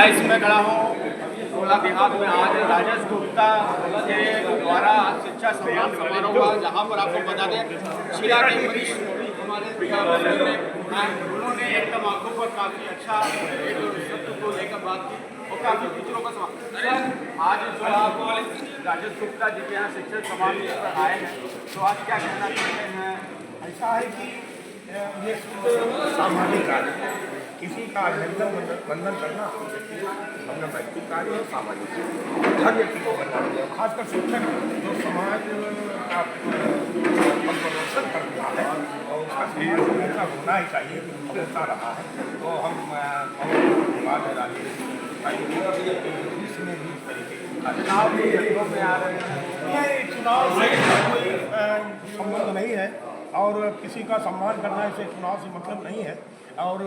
मैं इसमें खड़ा हूँ गोला देहात में। आज राजेश गुप्ता के द्वारा शिक्षा सम्मान समारोह हुआ, जहाँ पर आपको बता दें शिला के वरिष्ठ हमारे उन्होंने एकदम आंखों पर काफ़ी अच्छा एक सत्य को लेकर बात की और काफ़ी टीचरों का सवाल। आज जो आप राजेश गुप्ता जी के यहाँ शिक्षक सम्मान पर आए हैं, तो आज क्या कहना चाहते हैं? ऐसा है कि ये सामाजिक कार्य है, किसी का अभिनंदन वंदन करना अपना व्यक्तिगत कार्य है, सामाजिक हर व्यक्ति को करना चाहिए। खासकर शिक्षक जो समाज का प्रदर्शन कर रहा है और उसका सम्मान ऐसा होना ही चाहिए, होता रहा है। तो हम बहुत धन्यवाद है राजेश इसमें भी इस तरीके चुनाव भी जगहों में आ रहे हैं। ये चुनाव से कोई संबंध नहीं है और किसी का सम्मान करना इससे चुनाव से मतलब नहीं है। और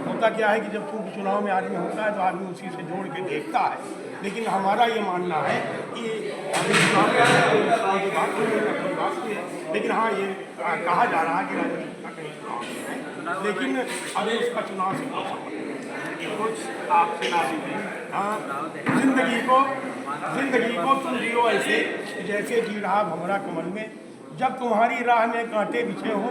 होता क्या है कि जब चुनाव में आदमी होता है तो आदमी उसी से जोड़ के देखता है, लेकिन हमारा ये मानना है कि अभी चुनाव में आने की बात नहीं है, लेकिन हाँ ये कहा जा रहा है कि राजनीति कहीं चुनाव है, लेकिन अभी उसका चुनाव से कुछ आपसे ना हाँ जिंदगी को तुम जियो ऐसे जैसे जी रहा भंवरा कमल में। जब तुम्हारी राह में कांटे बिछे हो,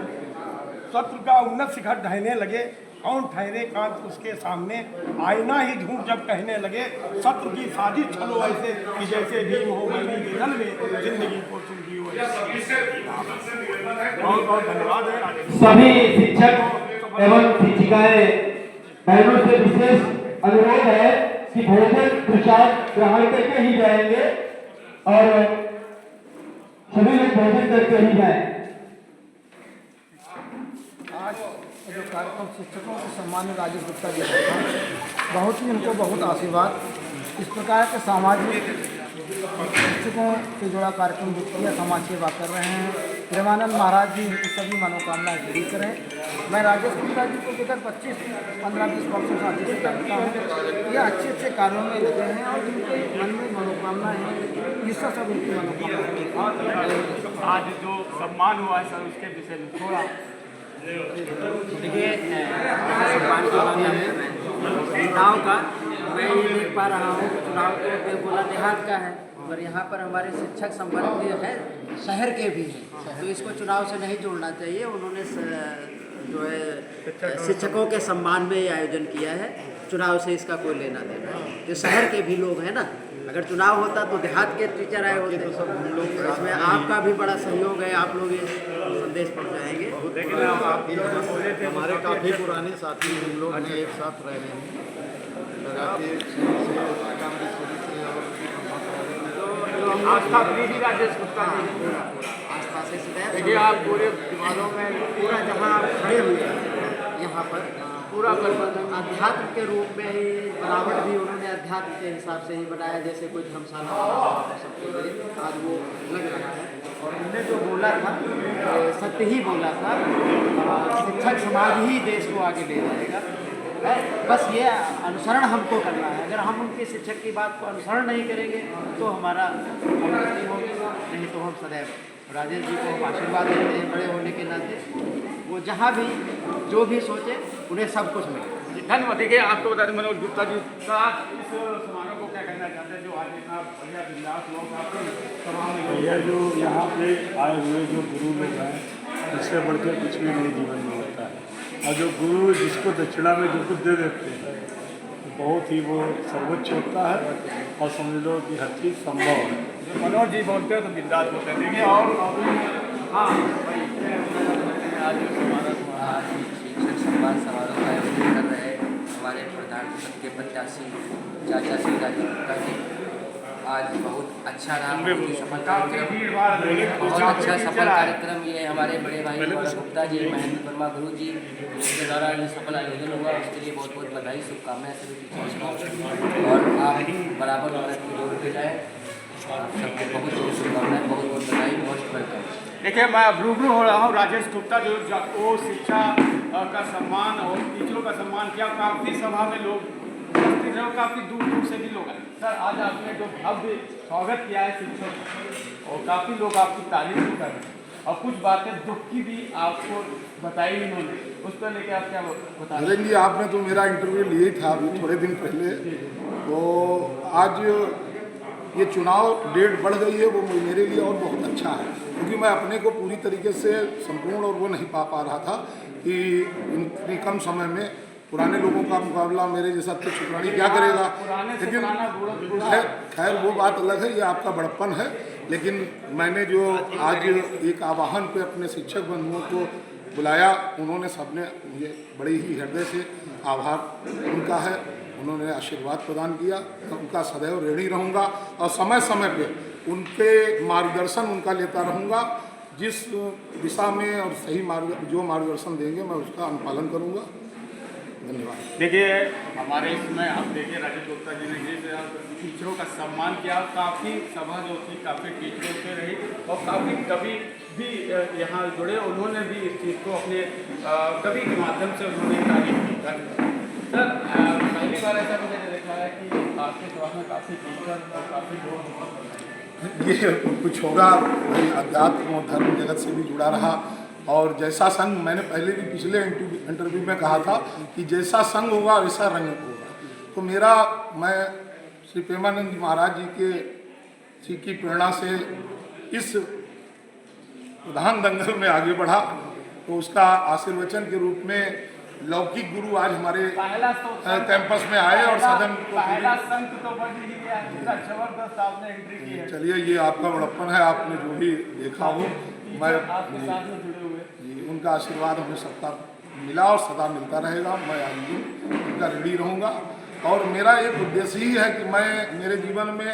शत्रु का उन्नत शिखर ढहने लगे, कौन ठहरे कांत उसके सामने। आईना ही झूठ जब कहने लगे, शत्रु की साजिश चलो ऐसे कि जैसे भीम हो गई के जल में, जिंदगी को तुम जियो ऐसे। बहुत बहुत धन्यवाद है सभी शिक्षक एवं शिक्षिकाएं बहनों से विशेष अनुरोध है कि भोजन प्रसाद ग्रहण करके ही जाएंगे और सभी लोग भोजन करके ही जाएं। आज जो कार्यक्रम शिक्षकों के सम्मान में राजेश गुप्ता जी का बहुत ही उनको बहुत आशीर्वाद। इस प्रकार के सामाजिक शिक्षकों से जुड़ा कार्यक्रम जो किया समाज सेवा कर रहे हैं, प्रेमानंद महाराज जी उनकी सभी मनोकामनाएं पूरी करें। मैं राजेश गुप्ता जी को विगत 15-20 वर्षों से अच्छे से जानता हूँ। ये अच्छे कार्यों में लगे हैं और जिनके मन में मनोकामनाएं हैं, ईश्वर सब उनकी मनोकामनाएं। आज जो सम्मान हुआ है सर, उसके विषय में थोड़ा देखिए सम्मान के बारे में चुनाव का मैं ये देख पा रहा हूँ। चुनाव तो गोला देहात का है, और यहाँ पर हमारे शिक्षक संपर्क है शहर के भी हैं, तो इसको चुनाव से नहीं जोड़ना चाहिए। उन्होंने जो है शिक्षकों के सम्मान में ये आयोजन किया है, चुनाव से इसका कोई लेना देना है। जो शहर के भी लोग हैं ना, अगर चुनाव होता तो देहात के टीचर आए होते, तो सब हम लोग इसमें आपका भी बड़ा सहयोग है, आप लोग ये संदेश पहुँचाएंगे। लेकिन आप बोले थे हमारे काफ़ी पुराने साथी हम लोग हैं, एक साथ रह रहे हैं लगाते आस्था प्रीति राजेश गुप्ता जी आस्था से देखिए आप पूरे दिमागों में पूरा जहाँ आप खड़े हुए हैं यहाँ पर पूरा अध्यात्म के रूप में ही बनावट भी उन्होंने अध्यात्म के हिसाब से ही बनाया, जैसे कोई धर्मशाला सबके लिए आज वो लग रहा है। और उन्होंने जो बोला था सत्य ही बोला था, शिक्षक समाज ही देश को आगे ले जाएगा। बस ये अनुसरण हमको करना है। अगर हम उनके शिक्षक की बात को अनुसरण नहीं करेंगे तो हमारा अवनति होगी, नहीं तो हम सदैव राजेश जी को हम आशीर्वाद देते हैं बड़े होने के नाते। वो जहाँ भी जो भी सोचे उन्हें सब कुछ मिले। धन्यवाद। देखिए आपको बता दें मनोज गुप्ता जी का इस समारोह को क्या कहना चाहते हैं, जो आज इतना बढ़िया बिंदास लोग आपके सभा में यह जो यहाँ पे आए हुए जो गुरु लोग हैं, इससे बढ़कर कुछ भी नहीं जीवन में होता है। और जो गुरु जिसको दक्षिणा में जो कुछ दे देते हैं तो बहुत ही वो सर्वोच्च होता है और समझ लो कि हर चीज़ संभव है। जो मनोज जी बोलते हैं तो बिंदास होते हैं। देखिए और हाँ आज शिक्षक सम्मान समारोह का आयोजन कर रहे हैं हमारे प्रधान पद के प्रत्याशी चाचा श्री राजेश गुप्ता जी। आज बहुत अच्छा रहा, बहुत ही सफल कार्यक्रम, बहुत अच्छा सफल कार्यक्रम। ये हमारे बड़े भाई गुप्ता जी, महेंद्र वर्मा गुरु जी के द्वारा जो सफल आयोजन हुआ उसके लिए बहुत बहुत बधाई, शुभकामनाएं सभी टीचर्स को। और आप बराबर उन्नति की ओर पे जाए, सबको बहुत बहुत शुभकामनाएं, बहुत बहुत बधाई, बहुत वेलकम। देखिए मैं रूबरू हो रहा हूँ राजेश गुप्ता जो वो शिक्षा का सम्मान और टीचरों का सम्मान किया। काफ़ी सभा में लोग उपस्थित रहे, काफ़ी दूर दूर से भी लोग आए। सर आज आपने जो भव्य स्वागत किया है शिक्षक, और काफ़ी लोग आपकी तारीफ भी कर रहे हैं, और कुछ बातें दुख की भी आपको बताई इन्होंने, उस पर लेके आप क्या बता रहे हैं? नरेंद्र जी, आपने तो मेरा इंटरव्यू लिए था अभी थोड़े दिन पहले, तो आज ये चुनाव डेट बढ़ गई है, वो मेरे लिए और बहुत अच्छा है, क्योंकि मैं अपने को पूरी तरीके से संपूर्ण और वो नहीं पा रहा था कि इतनी कम समय में पुराने लोगों का मुकाबला मेरे जैसा तो शुक्रानी क्या करेगा। लेकिन खैर वो बात अलग है, ये आपका बड़प्पन है। लेकिन मैंने जो आज एक आह्वान पे अपने शिक्षक बंधुओं को बुलाया, उन्होंने सबने मुझे बड़े ही हृदय से आभार उनका है, उन्होंने आशीर्वाद प्रदान किया। मैं उनका सदैव ऋणी रहूँगा और समय समय पे उनके मार्गदर्शन उनका लेता रहूँगा। जिस दिशा में और सही जो मार्गदर्शन देंगे मैं उसका अनुपालन करूँगा। धन्यवाद। देखिए, हमारे इसमें आप देखिए राजेश गुप्ता जी ने जिस टीचरों का सम्मान किया, काफ़ी सभा जो थी काफ़ी टीचरों से रही और काफ़ी कवि भी यहाँ जुड़े, उन्होंने भी इस चीज़ को अपने कवि के माध्यम से उन्होंने तारीफ की। सर, पहली बार ऐसा मुझे देखा है कि आपके सभा में काफ़ी टीचर और काफ़ी लोग, ये कुछ होगा, भाई अध्यात्म और धर्म जगत से भी जुड़ा रहा। और जैसा संघ, मैंने पहले भी पिछले इंटरव्यू में कहा था कि जैसा संघ होगा वैसा रंग होगा। तो मैं श्री प्रेमानंद जी महाराज जी की प्रेरणा से इस प्रधान दंगल में आगे बढ़ा, तो उसका आशीर्वचन के रूप में लौकिक गुरु आज हमारे कैंपस में आए और सदन पहला संत तो बन ही गया, जबरदस्त आपने एंट्री की है। चलिए, ये आपका बड़प्पन है, आपने जो भी देखा हो, मैं आपके साथ में जुड़े हुए जी उनका आशीर्वाद हमें सबका मिला और सदा मिलता रहेगा। मैं आजीवन उनका ऋणी रहूँगा। और मेरा एक उद्देश्य ही है कि मेरे जीवन में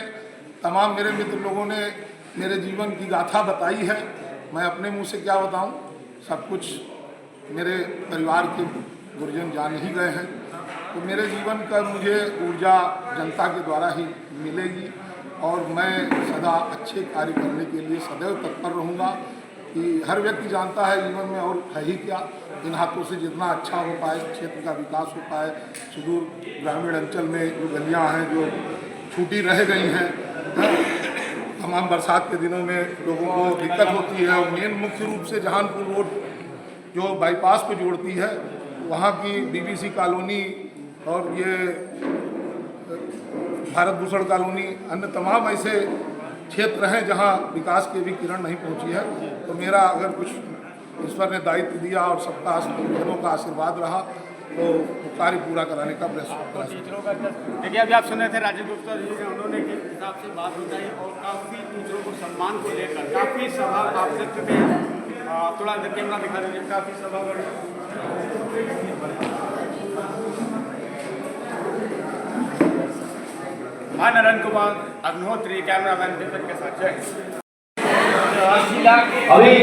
तमाम मेरे मित्र लोगों ने मेरे जीवन की गाथा बताई है, मैं अपने मुंह से क्या बताऊं, सब कुछ मेरे परिवार के गुरुजन जान ही गए हैं। तो मेरे जीवन का मुझे ऊर्जा जनता के द्वारा ही मिलेगी और मैं सदा अच्छे कार्य करने के लिए सदैव तत्पर रहूँगा। कि हर व्यक्ति जानता है जीवन में और है ही क्या, इन हाथों से जितना अच्छा हो पाए, क्षेत्र का विकास हो पाए, सुदूर ग्रामीण अंचल में जो गलियाँ हैं जो छूटी रह गई हैं, तमाम बरसात के दिनों में लोगों को दिक्कत होती है। और मेन मुख्य रूप से जहानपुर रोड जो बाईपास पे जोड़ती है, वहाँ की बीबीसी कॉलोनी और ये भारत भूषण कॉलोनी, अन्य तमाम ऐसे क्षेत्र हैं जहाँ विकास की भी किरण नहीं पहुँची है। तो मेरा अगर कुछ ईश्वर ने दायित्व दिया और सबका गुरुजनों का आशीर्वाद रहा तो कार्य पूरा कराने का प्रयास। देखिए, अभी आप सुन रहे थे राजेश गुप्ता जी ने, उन्होंने किस हिसाब से बात बताई और काफ़ी टीचरों को सम्मान को लेकर काफ़ी सभा आप देख चुके हैं। थोड़ा कैमरा दिखा दीजिए, काफ़ी सभा हाँ, नरेंद्र कुमार अग्निहोत्री, कैमरामैन विपिन के साथ जय। अभी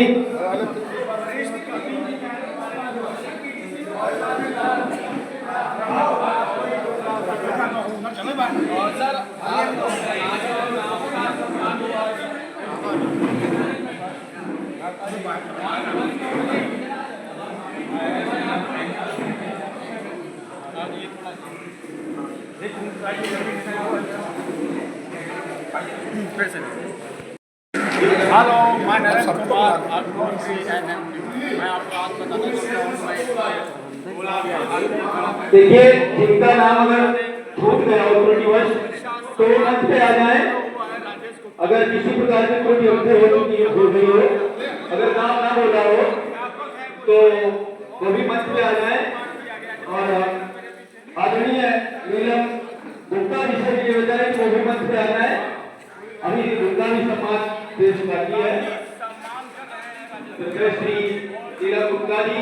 हेलो, मैं नरेंद्र कुमार अग्निहोत्री मैं आपको आज बताना चाहता हूँ। देखिए, जिनका नाम अगर छूट गया हो त्रुटिवश तो मंच पे आ जाए। अगर किसी प्रकार की कोई व्यक्ति हो गई हो, अगर नाम ना बोला हो तो वो भी मंच पे आ जाए। और आदरणीय नीलम गुप्ता जी से ये बताया कि वो भी मंच पे आ जाए। अभी दुर्गा भी समाज देश बाकी है। श्री नीलम गुप्ता जी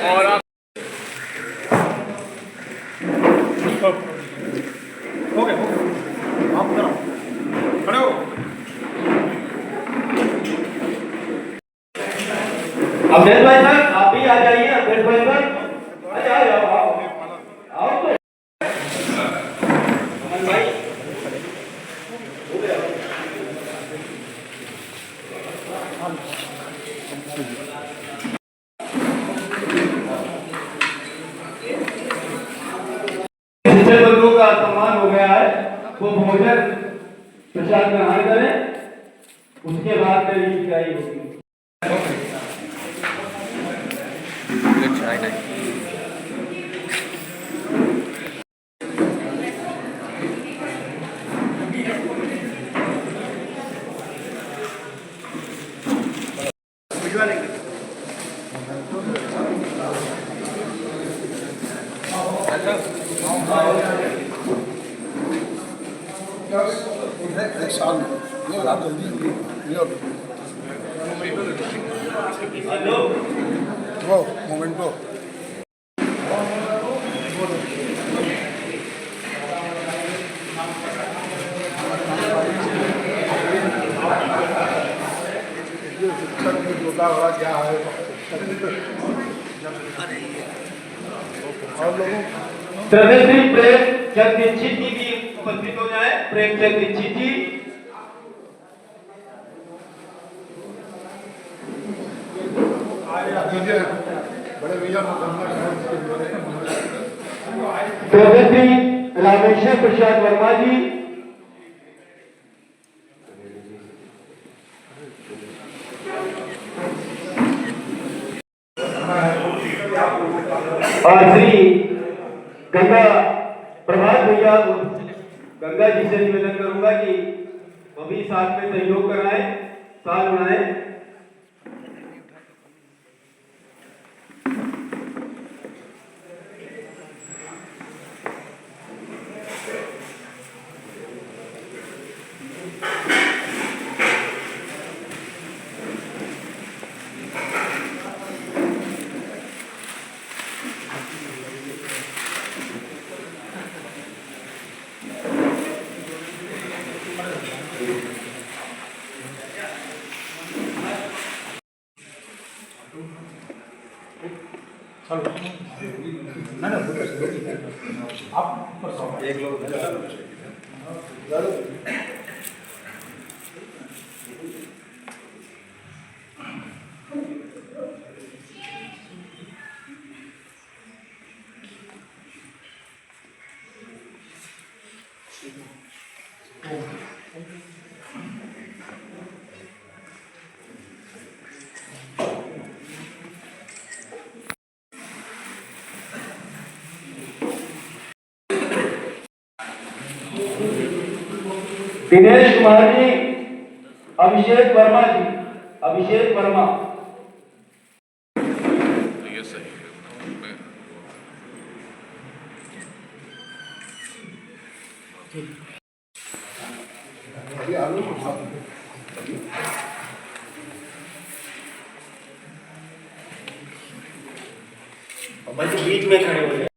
और आप हो गए आप करो, खड़े हो। अमजद भाई सर, आप भी आ जाइए। अमजद भाई सर, आओ तो भाई हो गया। वो भोजन प्रसाद ग्रहण करें, उसके बाद मेरी शिकायत होगी। एक साल ये रात जल्दी वो मोमेंटो क्या है और लोगों श्री प्रेमचंद दीक्षित जी भी उपस्थित हो जाए। प्रेमचंद दीक्षित जी, बड़े भैया श्री रामेश्वर प्रसाद वर्मा जी, और श्री गंगा प्रभात भैया, गंगा जी से निवेदन करूंगा कि वो भी साथ में सहयोग कराएं, साथ बनाएं। दिनेश कुमार जी, अभिषेक वर्मा जी, अभिषेक वर्मा, बीच में खड़े हो जाए।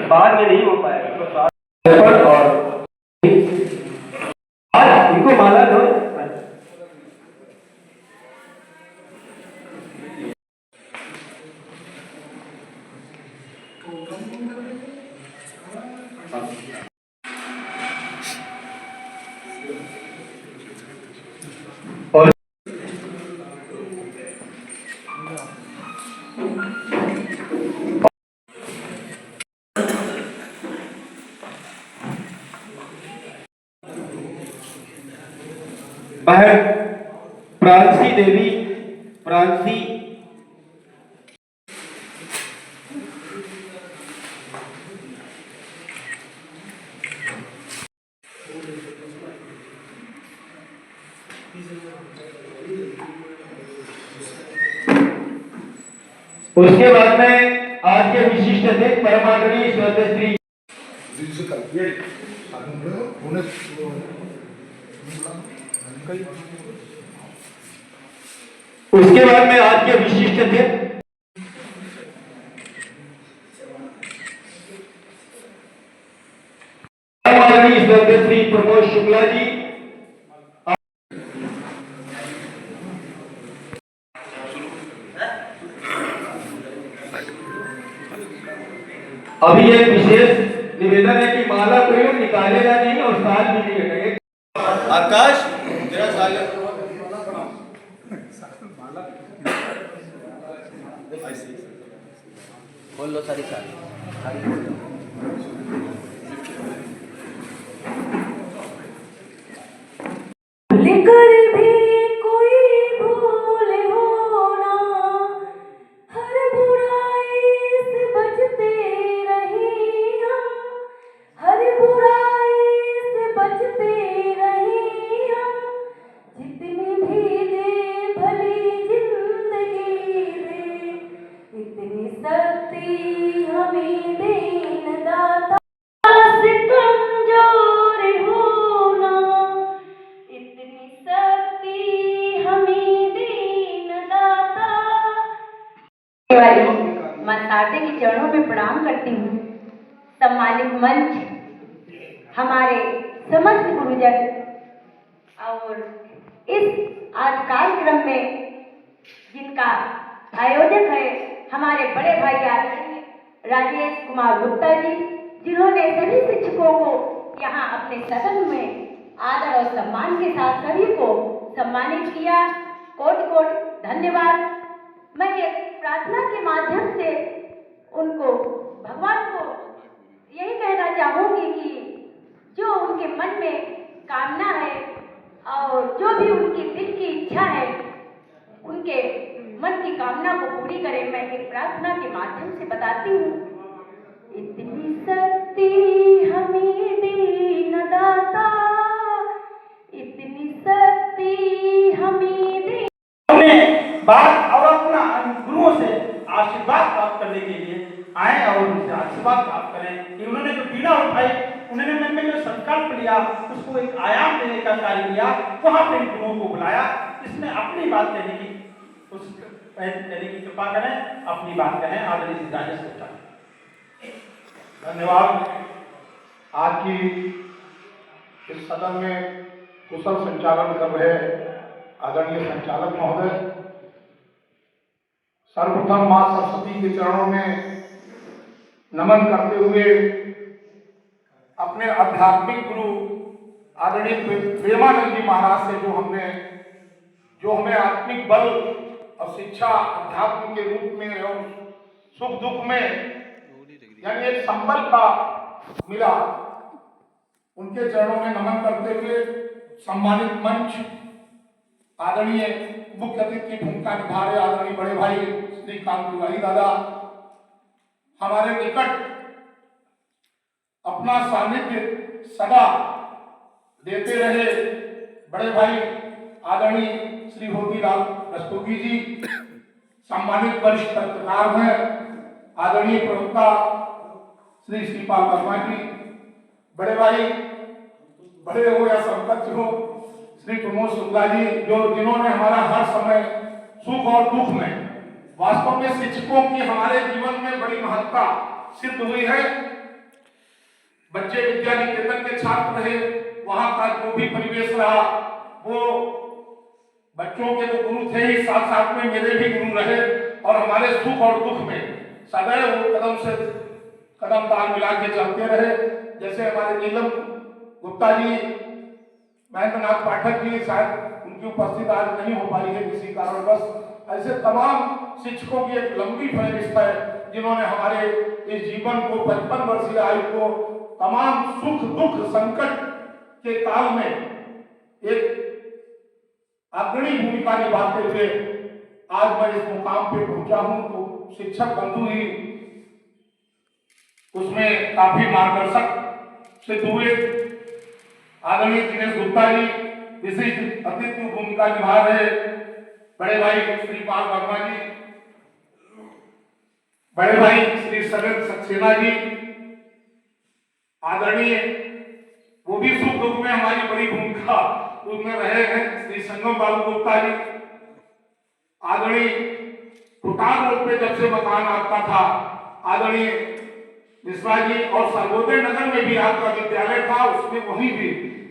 बाद में नहीं हो पाएगा और इनको माला दो। और प्रांसी देवी, प्रांसी उसके बाद में आज के विशिष्ट अतिथि परमादरणीय श्री उसके बाद में आज के विशिष्ट अतिथि श्री प्रमोद शुक्ला जी। अभी एक विशेष निवेदन है कि माला कोई निकालेगा नहीं और साल भी नहीं हटेगा। आकाश तेरा साल बोल लो सारी लेकर भी कोई भूल होना, हर बुराई से बचते रहे हम, हर बुराई से बचते रहे हम। जितनी भी दे भली जिंदगी दे, इतनी शक्ति हमें देन दाता। से कमजोर होना, इतनी शक्ति हमें देन दाता। मां शारदे के चरणों में प्रणाम करती हूँ। सम्मानित मंच, हमारे समस्त गुरुजन और इस आज कार्यक्रम में जिनका आयोजक है हमारे बड़े भाई आदरणीय राजेश कुमार गुप्ता जी, जिन्होंने सभी शिक्षकों को यहाँ अपने सदन में आदर और सम्मान के साथ सभी को सम्मानित किया। कोटि कोटि धन्यवाद। मैं एक प्रार्थना के माध्यम से उनको, भगवान को यही कहना चाहूंगी कि जो उनके मन में कामना है और जो भी उनकी दिल की इच्छा है, उनके मन की कामना को पूरी करें। मैं एक प्रार्थना के माध्यम से बताती हूँ। इतनी शक्ति हमें दीन दाता, इतनी शक्ति हमें दे। बात और अपना गुरुओं से आशीर्वाद प्राप्त करने के लिए आए और उनसे आशीर्वाद प्राप्त करें कि उन्होंने जो पीड़ा उठाई, उन्होंने मन में जो संकल्प लिया, उसको एक आयाम देने का कार्य किया, वहां पर गुरुओं को बुलाया। इसमें अपनी बात कहने की कृपा करें, अपनी बात कहें। आदरणीय श्री राजेश गुप्ता। धन्यवाद। आज की इस सदन में कुशल संचालन कर रहे आदरणीय संचालक महोदय, सर्वप्रथम मां सरस्वती के चरणों में नमन करते हुए अपने आध्यात्मिक गुरु आदरणीय प्रेमानंद जी महाराज से जो हमें आत्मिक बल और शिक्षा अध्यात्म के रूप में और सुख दुख में यानी एक संबल का मिला, उनके चरणों में नमन करते हुए सम्मानित मंच, आदरणीय मुख्य अतिथि की भूमिका निभा रहे आदरणीय बड़े भाई श्री कांत तिवारी दादा, हमारे निकट अपना सानिध्य सदा देते रहे बड़े भाई आदरणीय श्री होतीलाल रस्तोगी जी, सम्मानित वरिष्ठ पत्रकार हैं आदरणीय प्रवक्ता श्री श्रीपाल वर्मा जी, बड़े भाई बड़े हो या संपत्त हो श्री प्रमोद शुक्ला जी, जिन्होंने हमारा हर समय सुख और दुख में, वास्तव में शिक्षकों की हमारे जीवन में बड़ी महत्ता सिद्ध हुई है। बच्चे विद्या निकेतन के छात्र रहे, वहां का जो भी परिवेश रहा, वो बच्चों के तो गुरु थे ही, साथ साथ में मेरे भी गुरु रहे और हमारे सुख और दुख में सदैव वो कदम से कदम ताल मिला के चलते रहे। जैसे हमारे नीलम गुप्ता जी, महेंद्रनाथ पाठक जी, शायद उनकी उपस्थिति आज नहीं हो पाई है किसी कारणवश, ऐसे तमाम शिक्षकों की एक लंबी फहरिस्त है जिन्होंने हमारे इस जीवन को 55 वर्षीय आयु को तमाम सुख दुख संकट के काल में एक अग्रणी भूमिका निभाते हुए आज मैं इस मुकाम पे पहुंचा हूं। तो शिक्षक बंधु ही उसमें काफी मार्गदर्शक सिद्ध हुए। आदरणीय दिनेश गुप्ता जी विशिष्ट अतिथि भूमिका निभा रहे बड़े भाई श्रीपाल वर्मा जी, बड़े भाई श्री सगत सक्सेना जी, आदरणीय वो भी सुख दुख में हमारी बड़ी भूमिका उसमें रहे हैं श्री संगम बाबू गुप्ता जी, आदरणीय भूटान रोड पे जब से मकान आपका था, आदरणीय मिश्रा जी, और सर्वोदय नगर में भी आपका विद्यालय था, उसमें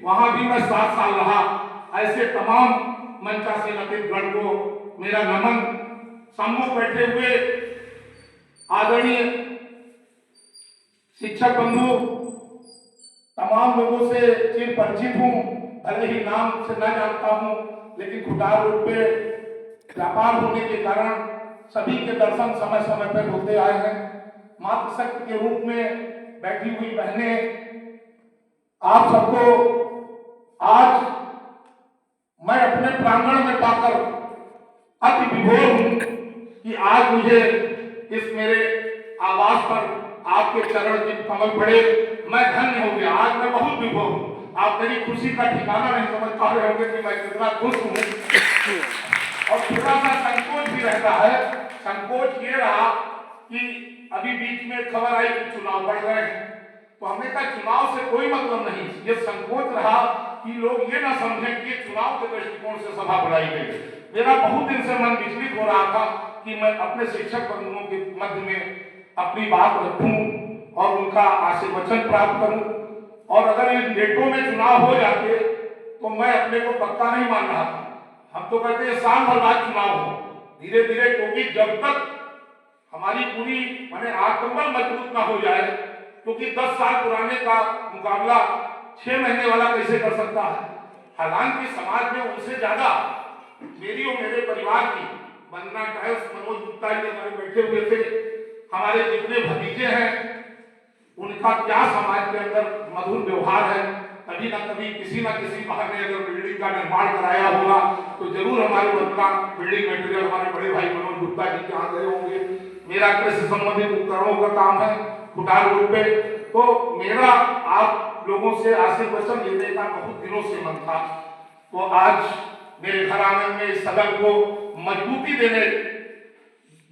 वहां भी मैं 7 साल रहा। ऐसे तमाम मंचासीन गण को मेरा नमन। सम्मुख बैठे हुए आदरणीय शिक्षक बंधु, तमाम लोगों से चिर परिचित हूँ, भले ही नाम से न जानता हूँ, लेकिन खुटार रोड पे व्यापार होने के कारण सभी के दर्शन समय समय पर होते आए हैं। मातृशक्ति के रूप में बैठी हुई बहनें, आप सबको आज मैं अपने प्रांगण में पाकर अति विभोर हूँ कि आज मुझे इस मेरे आवास पर आपके चरण की कमल पड़े। मैं धन्य हो गया, आज मैं बहुत विभोर हूँ। आप मेरी खुशी का ठिकाना नहीं समझ पा रहे होंगे कि मैं कितना खुश हूँ। और थोड़ा सा संकोच भी रहता है। संकोच ये रहा कि अभी बीच में खबर आई कि चुनाव बढ़ रहे हैं, तो हमने कहा चुनाव से कोई मतलब नहीं। ये संकोच रहा कि लोग ये ना समझें कि चुनाव के दृष्टिकोण से सभा बुलाई गई। मेरा बहुत दिन से मन विचलित हो रहा था कि मैं अपने शिक्षक बंधुओं के मध्य में अपनी बात रखूं और उनका आशीर्वचन प्राप्त करूं। और अगर इन डेटों में चुनाव हो जाते तो मैं अपने को पक्का नहीं मान रहा था। हम तो कहते हैं साल भर बाद चुनाव हो, धीरे धीरे, क्योंकि जब तक हमारी पूरी माने आत्मबल मजबूत ना हो जाए, क्योंकि 10 साल पुराने का मुकाबला 6 महीने वाला कैसे कर सकता है। हालांकि समाज में उनसे ज्यादा मेरी और मेरे परिवार की, वंदना टाइल्स, मनोज गुप्ता जी हमारे बैठे हुए थे, हमारे जितने भतीजे हैं, उनका क्या समाज के अंदर मधुर व्यवहार है। कभी ना कभी किसी ना किसी बहाने अगर बिल्डिंग का निर्माण कराया होगा तो जरूर हमारे वंदना बिल्डिंग मटेरियल हमारे बड़े भाई मनोज गुप्ता जी के यहाँ गए होंगे। मेरा कृषि संबंधित उपकरणों का काम है खुटार रोड पे, तो मेरा आप लोगों से आशीर्वचन लेने का बहुत दिनों से मन था। तो आज मेरे घर आंगन में इस सदन को मजबूती देने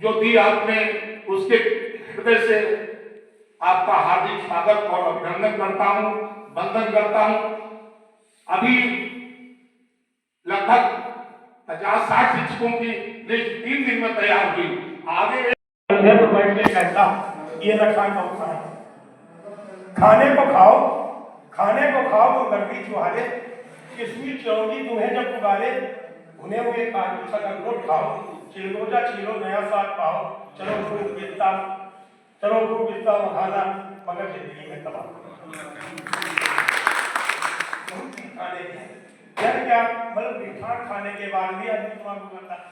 जो दी आपने, उसके हृदय से आपका हार्दिक स्वागत और अभिनंदन करता हूं, वंदन करता हूं। अभी लगभग 50-60 शिक्षकों की लिस्ट 3 दिन में तैयार हुई। आगे बैठने कहता ये न खाना खाए, खाने को खाओ तो गर्दी चुहारे, किशमिश चौंगी तुम्हें जब पुकारे, भुने हुए काजू सगन रोट खाओ, चिलगोजा छीलो नया साग पाओ, चलो खूब बिस्ता खाना, मगर जिंदगी में तबाह क्या मतलब मीठा खाने के बाद भी आदमी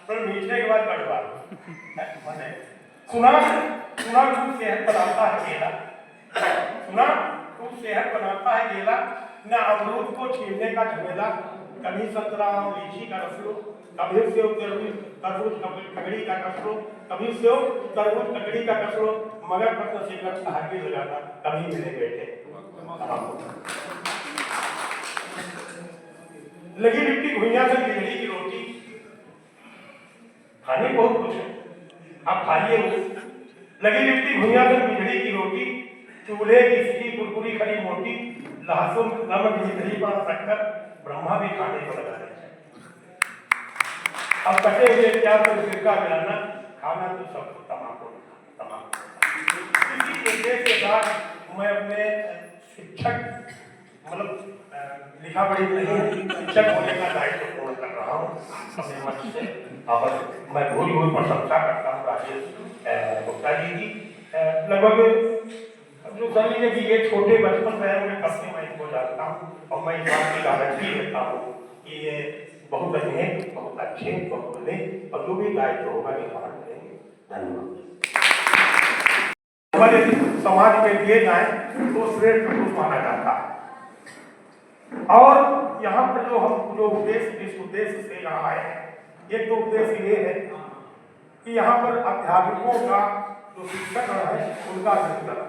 पर मीठे के बाद गड़बड़ सुना खूब सेहत बनाता है केला, सुना खूब सेहत बनाता है केला, न अमरूद को छीलने का झमेला, कभी संतरा और लीची का रस लो, कभी सेव तरबूज ककड़ी का कस लो, कभी सेव तरबूज ककड़ी का कस लो, मगर पत्ता सिगरेट हाथी लगाना कभी मेरे बेटे। लगी लिट्टी घुइयां से बिजली की रोटी, खाने बहुत कुछ है, आप खाइए। लगी लिट्टी घुइयां से बिजली की रोटी, चूल्हे की सीधी कुरकुरी खड़ी मोटी, लहसुन नमक दही पर शक्कर, ब्रह्मा भी खाने को लगा रहे हैं। अब कटे हुए प्याज को सिरका मिलाना, खाना तो सबको तमाकू। इसी उद्देश्य के साथ मैं अपने शिक्षक मतलब लिखा पढ़ी नहीं शिक्षक होने का दायित्व पूर्ण कर रहा हूँ अपने मन से। और मैं भूल प्रशंसा करता हूँ राजेश गुप्ता जी की। लगभग जो समझिए कि ये छोटे बचपन में मैं कभी मैं इनको जानता हूँ और मैं इस बात की गारंटी देता हूँ कि ये बहुत अनेक, बहुत अच्छे, बहुत बड़े और जो भी दायित्व होगा निर्वहन करेंगे। धन्यवाद। हमारे समाज में दिए जाए तो श्रेष्ठ पुरुष माना जाता है। और यहाँ पर जो हम जो उद्देश्य जिस उद्देश्य से यहाँ आए हैं, एक तो उद्देश्य ये है कि यहाँ पर अध्यापकों का जो शिक्षक है उनका वितरण,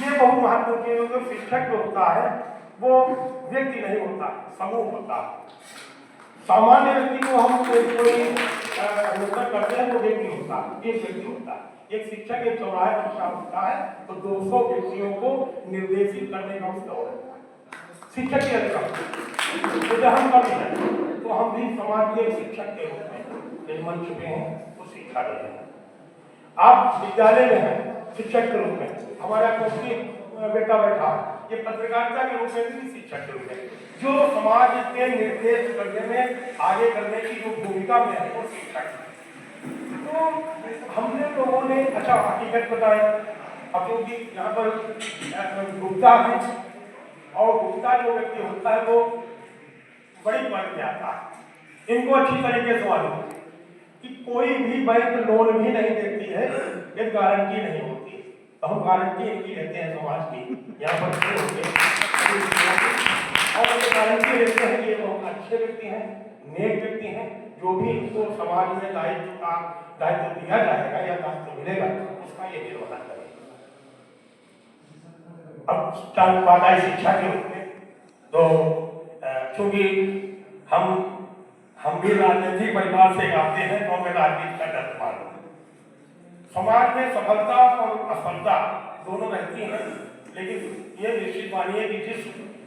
ये बहुत महत्वपूर्ण है। क्योंकि शिक्षक जो होता है वो व्यक्ति नहीं होता, समूह होता है। सामान्य व्यक्ति को हम कोई अनुसरण करते हैं तो व्यक्ति होता है, एक व्यक्ति होता है। एक शिक्षक एक चौराहे पर काम होता है तो 200 व्यक्तियों को निर्देशित करने का उसका है शिक्षक के अधिकार। तो जब हम कभी हैं तो हम भी समाज के शिक्षक के रूप में मंच पे हैं, वो शिक्षा दे रहे हैं। आप विद्यालय में हैं शिक्षक के रूप में, हमारा कोई बेटा बैठा, ये पत्रकारिता के रूप में भी शिक्षक के रूप में, जो समाज के निर्देश करने में आगे करने की जो भूमिका में है वो शिक्षक है। तो हमने लोगों ने अच्छा हकीकत बताया। अब क्योंकि यहाँ पर गुप्ता है और गुप्ता जो व्यक्ति होता है वो बड़ी वर्ग में आता है। इनको अच्छी तरीके से मालूम कि कोई भी बैंक लोन भी नहीं देती है, ये गारंटी नहीं होती। तो हम गारंटी इनकी लेते हैं समाज की, यहाँ पर खड़े होंगे और ये गारंटी लेते हैं कि ये बहुत अच्छे व्यक्ति हैं, नेक व्यक्ति हैं, जो भी इनको समाज में दायित्व दिया जाएगा या दायित्व मिलेगा उसका ये निर्वहन करेगा। अब चालू बात आई शिक्षा के रूप में, तो चूंकि हम भी राजनीतिक परिवार से आते हैं तो हमें राजनीति का डर मालूम है। समाज में सफलता और असफलता दोनों रहती हैं, लेकिन ये निश्चित मानिए कि जिस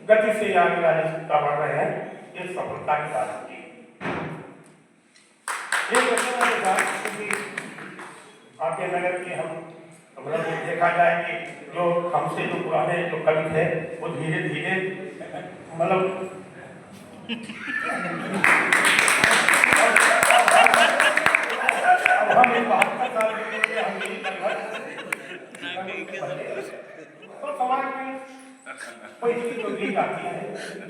गति से आगे राजनीतिकता बढ़ रहे हैं ये सफलता की बात है। आपके नगर के हम मतलब देखा जाए कि जो हमसे जो पुराने जो कवि थे वो धीरे धीरे मतलब अब हम 72 साल के हम तो समाज में कोई चीज जो गीत आती है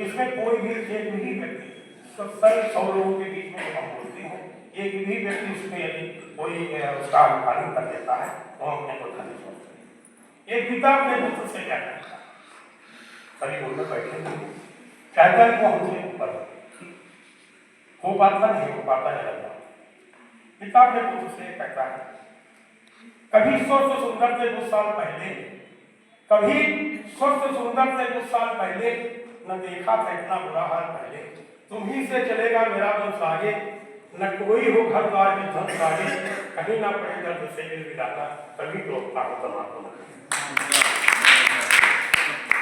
इसमें कोई भी एक भी व्यक्ति 100 लोगों के बीच में हम बोलते हैं, एक भी व्यक्ति उसमें यदि कोई उसका अनुपालन कर देता है तो हम अपने को खाली सोचते हैं। एक पिता अपने पुत्र से क्या कहता है, सभी बोलने बैठे कहता है वो हमसे ऊपर हो पाता नहीं हो पाता है लगता। पिता अपने पुत्र से कहता है, कभी स्वस्थ सुंदर से कुछ साल पहले, कभी स्वस्थ सुंदर से कुछ साल पहले न देखा था इतना बुरा हाल पहले, तुम्ही से चलेगा मेरा वंश आगे, न कोई हो घर द्वार की धन आगे, कहीं ना पड़े दर्द से मिल मिलाना, कभी रोकता हो तमाम।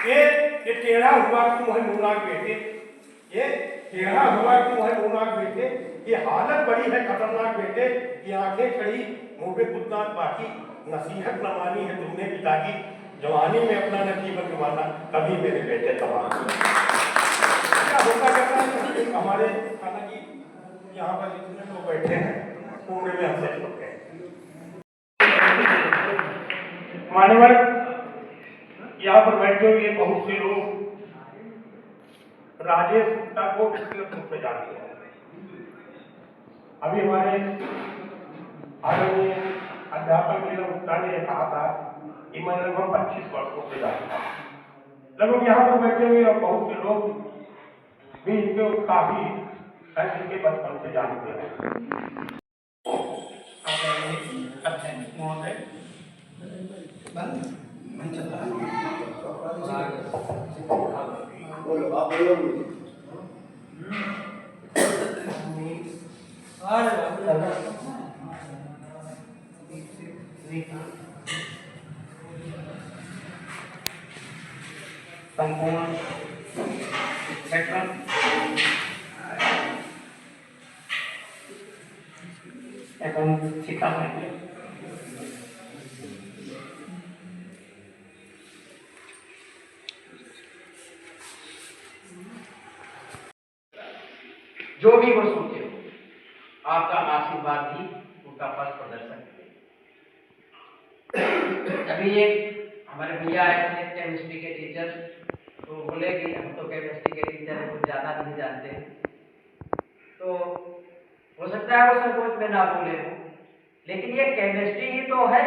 ये टेढ़ा हुआ क्यों है मुन्नाक बेटे, ये टेढ़ा हुआ क्यों है मुन्नाक बेटे, ये हालत बड़ी है खतरनाक बेटे, ये आंखें खड़ी मुंह पे कुत्ता बाकी, नसीहत न मानी है तुमने पिता की, जवानी में अपना न जीवन गंवाना, कभी मेरे बेटे तबाह। क्या होता कहता है हमारे खाना की यहाँ पर जितने लोग बैठे हैं उम्र में हमसे छोटे हैं। मान्यवर यहाँ पर बैठे हुए बहुत से लोग राजेश गुप्ता को व्यक्तिगत रूप से जानते हैं। अभी हमारे आदरणीय अध्यापक नीरज गुप्ता ने कहा था कि मैं लगभग 25 वर्षों से जानता हूँ। लगभग यहाँ पर बैठे हुए और बहुत से लोग भी इनके काफी इनके बचपन से जानते हैं। संपूर्ण एवं सीतामढ़ी जो भी वो सोचे आपका आशीर्वाद ही उनका पथ प्रदर्शन करेगा। अभी ये हमारे भैया आए थे केमिस्ट्री के टीचर, तो बोले कि हम तो केमिस्ट्री के टीचर कुछ ज़्यादा नहीं जानते, तो हो सकता है वो संकोच में ना बोले, लेकिन ये केमिस्ट्री ही तो है।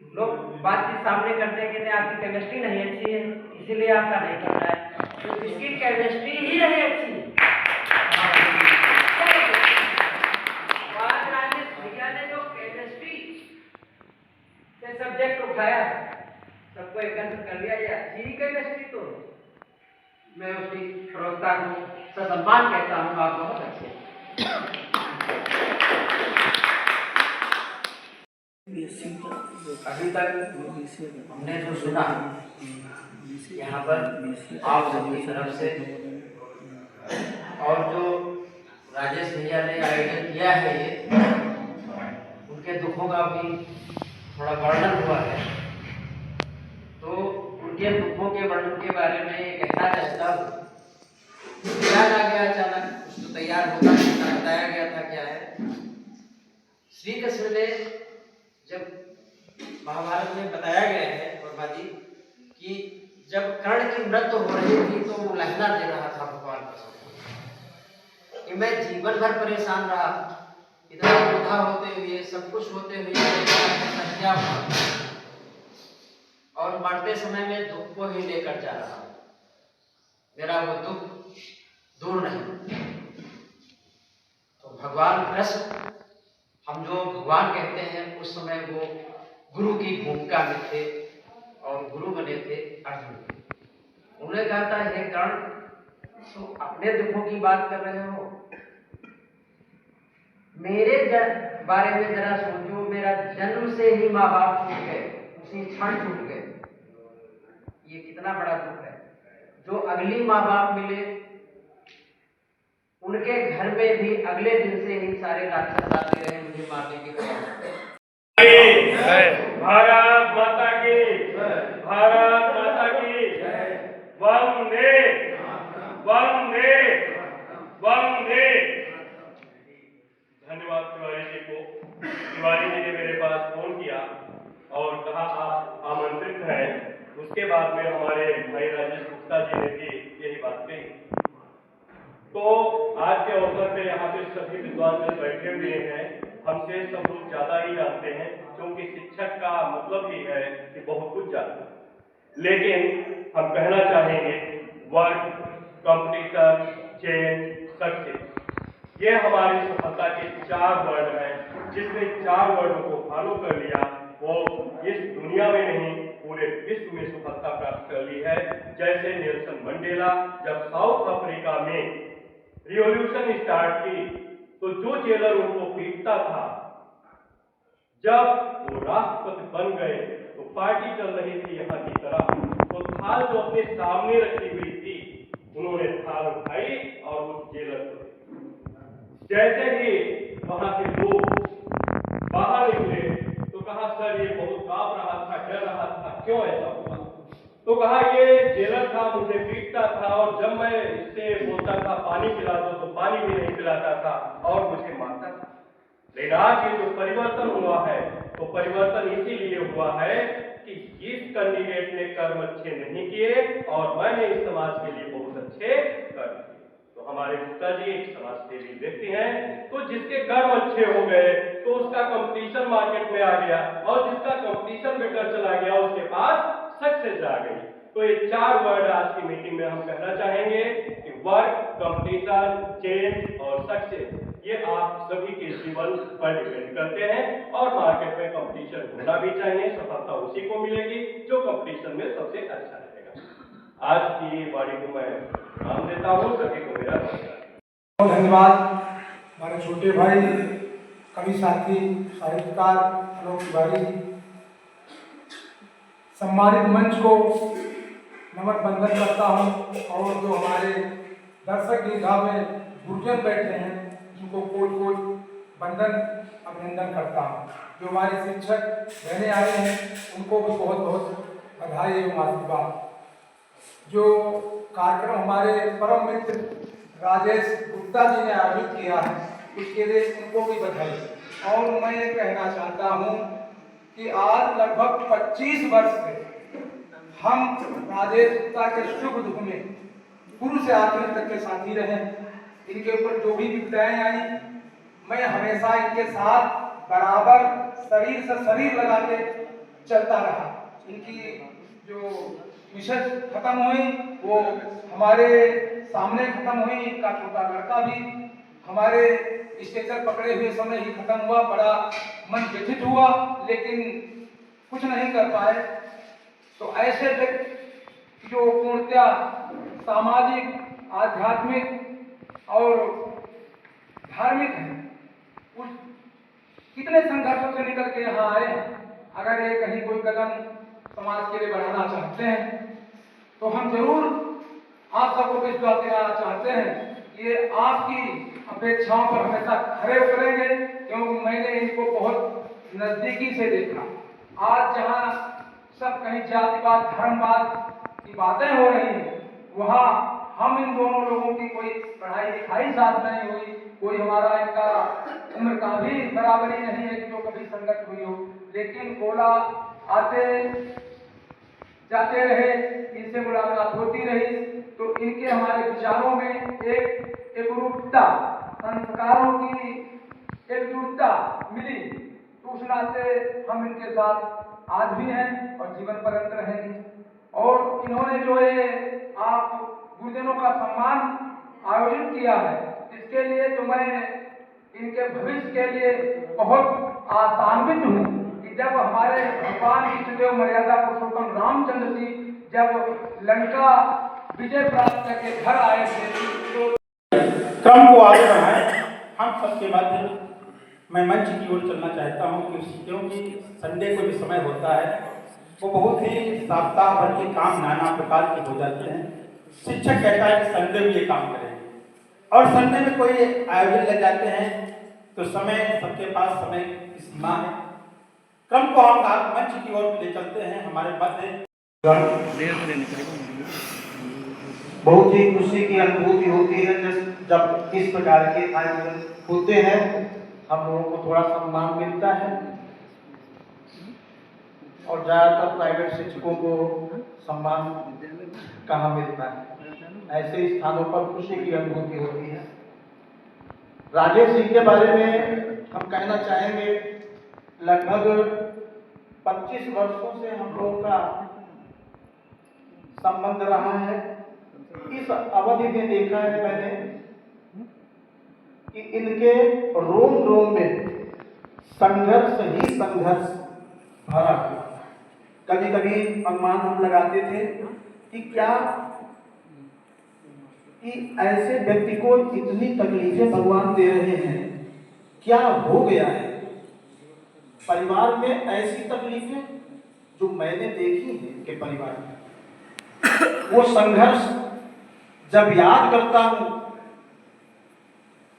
लोग बातचीत सामने करते हैं कि आपकी केमिस्ट्री नहीं अच्छी है इसीलिए आपका नहीं पढ़ रहा है, तो इसकी केमिस्ट्री ही नहीं अच्छी है। भैया ने जो केमिस्ट्री से सब्जेक्ट उठाया सबको एकत्र कर लिया, ये अच्छी केमिस्ट्री तो मैं उसकी प्रवक्ता को ससम्मान कहता हूँ, आप बहुत अच्छे। अभी तक हमने जो सुना यहाँ पर आप सबकी तरफ से और जो राजेश भैया ने आयोजन किया है ये उनके दुखों का भी थोड़ा वर्णन हुआ है, तो उनके दुखों के वर्णन के बारे में कहना चाहता हूँ। याद आ गया अचानक, कुछ तो तैयार होगा, बताया गया था क्या है। श्री कृष्ण ने जब महाभारत में बताया गया है वर्मा जी कि जब कर्ण की मृत्यु हो रही थी तो वो लहला दे रहा था भगवान कृष्ण कि मैं जीवन भर परेशान रहा, इतना बूढ़ा होते हुए, सब कुछ होते हुए क्या हुआ, और मरते समय में दुख को ही लेकर जा रहा हूं, मेरा वो दुख दूर नहीं। तो भगवान कृष्ण, हम जो भगवान कहते हैं, उस समय वो गुरु की भूमिका में थे और गुरु बने थे अर्जुन। उन्होंने कहा था, हे कर्ण, तुम अपने दुखों की बात कर रहे हो, मेरे बारे में जरा सोचो। मेरा जन्म से ही माँ बाप छूट गए, उसी क्षण छूट गए, ये कितना बड़ा दुख है। जो अगली माँ बाप मिले, उनके घर में भी अगले दिन से ही सारे राक्षस आते रहे मुझे मारने की कोशिश। भारत माता की, भारत माता की, वंदे वंदे वंदे। धन्यवाद तिवारी जी को। तिवारी जी ने मेरे पास फोन किया और कहा आप आमंत्रित हैं। उसके बाद में हमारे भाई राजेश गुप्ता जी ने भी यही बात कही। तो आज के अवसर पे यहाँ पे सभी विद्वान जन बैठे हुए हैं, हमसे सब लोग ज्यादा ही जानते हैं, क्योंकि शिक्षक का मतलब ही है कि बहुत कुछ जानते हैं। लेकिन हम कहना चाहेंगे वर्क, कंपटीशन, चेंज, सक्सेस, ये हमारी सफलता के 4 वर्ड हैं। जिसने 4 वर्डों को फॉलो कर लिया वो इस दुनिया में नहीं पूरे विश्व में सफलता प्राप्त कर ली है। जैसे नेल्सन मंडेला जब साउथ अफ्रीका में रिवॉल्यूशन स्टार्ट की तो जो जेलर उनको पीटता था, जब वो राष्ट्रपति बन गए तो पार्टी चल रही थी यहाँ की तरह, तो थाल जो अपने सामने रखी हुई थी, उन्होंने थाल उठाई और उस जेलर को, जैसे ही वहां से लोग बाहर निकले तो कहा सर ये बहुत कांप रहा था, डर रहा था, क्यों ऐसा हुआ? तो कहा ये जेलर था, मुझे पीटता था और जब मैं इससे बोलता था पानी पिला दो तो पानी भी नहीं पिलाता था और मुझे मारता था। लेकिन आज ये जो परिवर्तन हुआ है तो परिवर्तन इसीलिए हुआ है कि इस कैंडिडेट ने कर्म अच्छे नहीं किए और मैंने इस समाज के लिए बहुत अच्छे कर्म किए। तो हमारे गुप्ता जी एक समाज सेवी व्यक्ति हैं, तो जिसके कर्म अच्छे हो गए तो उसका कंपटीशन मार्केट में आ गया और जिसका कंपटीशन बेटर चला गया उसके पास सक्सेस आ गई। तो ये 4 वर्ड आज की मीटिंग में हम कहना चाहेंगे कि वर्क, कंपटीशन, चेंज और सक्सेस, ये आप सभी के जीवन पर डिपेंड करते हैं और मार्केट में कंपटीशन होना भी चाहिए। सफलता उसी को मिलेगी जो कंपटीशन में सबसे अच्छा रहेगा। आज की वाणी को मैं नाम देता हूँ, सभी को मेरा बहुत धन्यवाद। हमारे छोटे भाई कवि साथी साहित्यकार आलोक तिवारी जी, सम्मानित मंच को नमन बंधन करता हूँ और जो हमारे दर्शक दीर्घा में गुरुजन बैठे हैं उनको कोट कोट बंधन अभिनंदन करता हूँ। जो हमारे शिक्षक रहने आए हैं उनको भी बहुत बहुत बधाई एवं आशीर्वाद। जो कार्यक्रम हमारे परम मित्र राजेश गुप्ता जी ने आयोजित किया है उसके लिए उनको भी बधाई। और मैं ये कहना चाहता हूँ कि आज लगभग 25 वर्ष से हम राजेश गुप्ता के सुख दुख में शुरू से आखिर तक के साथी रहे। इनके ऊपर जो भी विपदाएं आई, मैं हमेशा इनके साथ बराबर शरीर से शरीर लगा के चलता रहा। इनकी जो मिसेज खत्म हुई वो हमारे सामने खत्म हुई। इनका छोटा लड़का भी हमारे स्टेचर पकड़े हुए समय ही खत्म हुआ। बड़ा मन व्यथित हुआ लेकिन कुछ नहीं कर पाए। तो ऐसे व्यक्ति जो पूर्णतया सामाजिक, आध्यात्मिक और धार्मिक है, उस कितने संघर्षों से निकल के यहाँ आए। अगर ये कहीं कोई कदम समाज के लिए बढ़ाना चाहते हैं तो हम जरूर आप सबको विश्वास दिलाना चाहते हैं। ये आपकी अपेक्षाओं पर हमेशा खरे उतरेंगे, क्योंकि मैंने इनको बहुत नजदीकी से देखा। आज जहाँ सब कहीं जातिवाद धर्मवाद की बातें हो रही हैं, वहाँ हम इन दोनों लोगों की कोई पढ़ाई लिखाई साथ नहीं हुई, कोई हमारा इनका उम्र का भी बराबरी नहीं है कि जो कभी संगत हुई हो, लेकिन बोला आते जाते रहे, इनसे मुलाकात होती रही, तो इनके हमारे विचारों में एक एकरूपता, संस्कारों की एकजुटता मिली। तो उस नाते हम इनके साथ आज भी हैं और जीवन पर्यंत रहेंगे। और इन्होंने जो है आप गुरुजनों का सम्मान आयोजित किया है, इसके लिए तो मैं इनके भविष्य के लिए बहुत आशान्वित हूँ कि जब हमारे भगवान इष्टदेव मर्यादा पुरुषोत्तम रामचंद्र जी जब लंका विजय प्राप्त करके घर आए थे, तो क्रम को आगे बढ़ाएं। हम सबके मध्य मैं मंच की ओर चलना चाहता हूँ क्योंकि संडे को जो समय होता है वो बहुत ही सप्ताह भर के काम नाना प्रकार के हो जाते हैं। शिक्षक कहता है कि संडे में ये काम करें और संडे में कोई आयोजन लग जाते हैं, तो समय सबके पास समय की सीमा है। क्रम को हम मंच की ओर ले चलते हैं। हमारे मध्य बहुत ही खुशी की अनुभूति होती है जब इस प्रकार के आयोजन होते हैं, हम लोगों को थोड़ा सम्मान मिलता है और ज़्यादातर प्राइवेट शिक्षकों को सम्मान कहाँ मिलता है। ऐसे स्थानों पर खुशी की अनुभूति होती है। राजेश जी के बारे में हम कहना चाहेंगे, लगभग 25 वर्षों से हम लोगों का संबंध रहा है। इस अवधि में देखा है मैंने कि इनके रोम रोम में संघर्ष ही संघर्ष भरा हुआ। कभी कभी अनुमान हम लगाते थे कि क्या कि ऐसे व्यक्ति को इतनी तकलीफें भगवान दे रहे हैं, क्या हो गया है परिवार में ऐसी तकलीफें जो मैंने देखी है इनके परिवार में। वो संघर्ष जब याद करता हूं,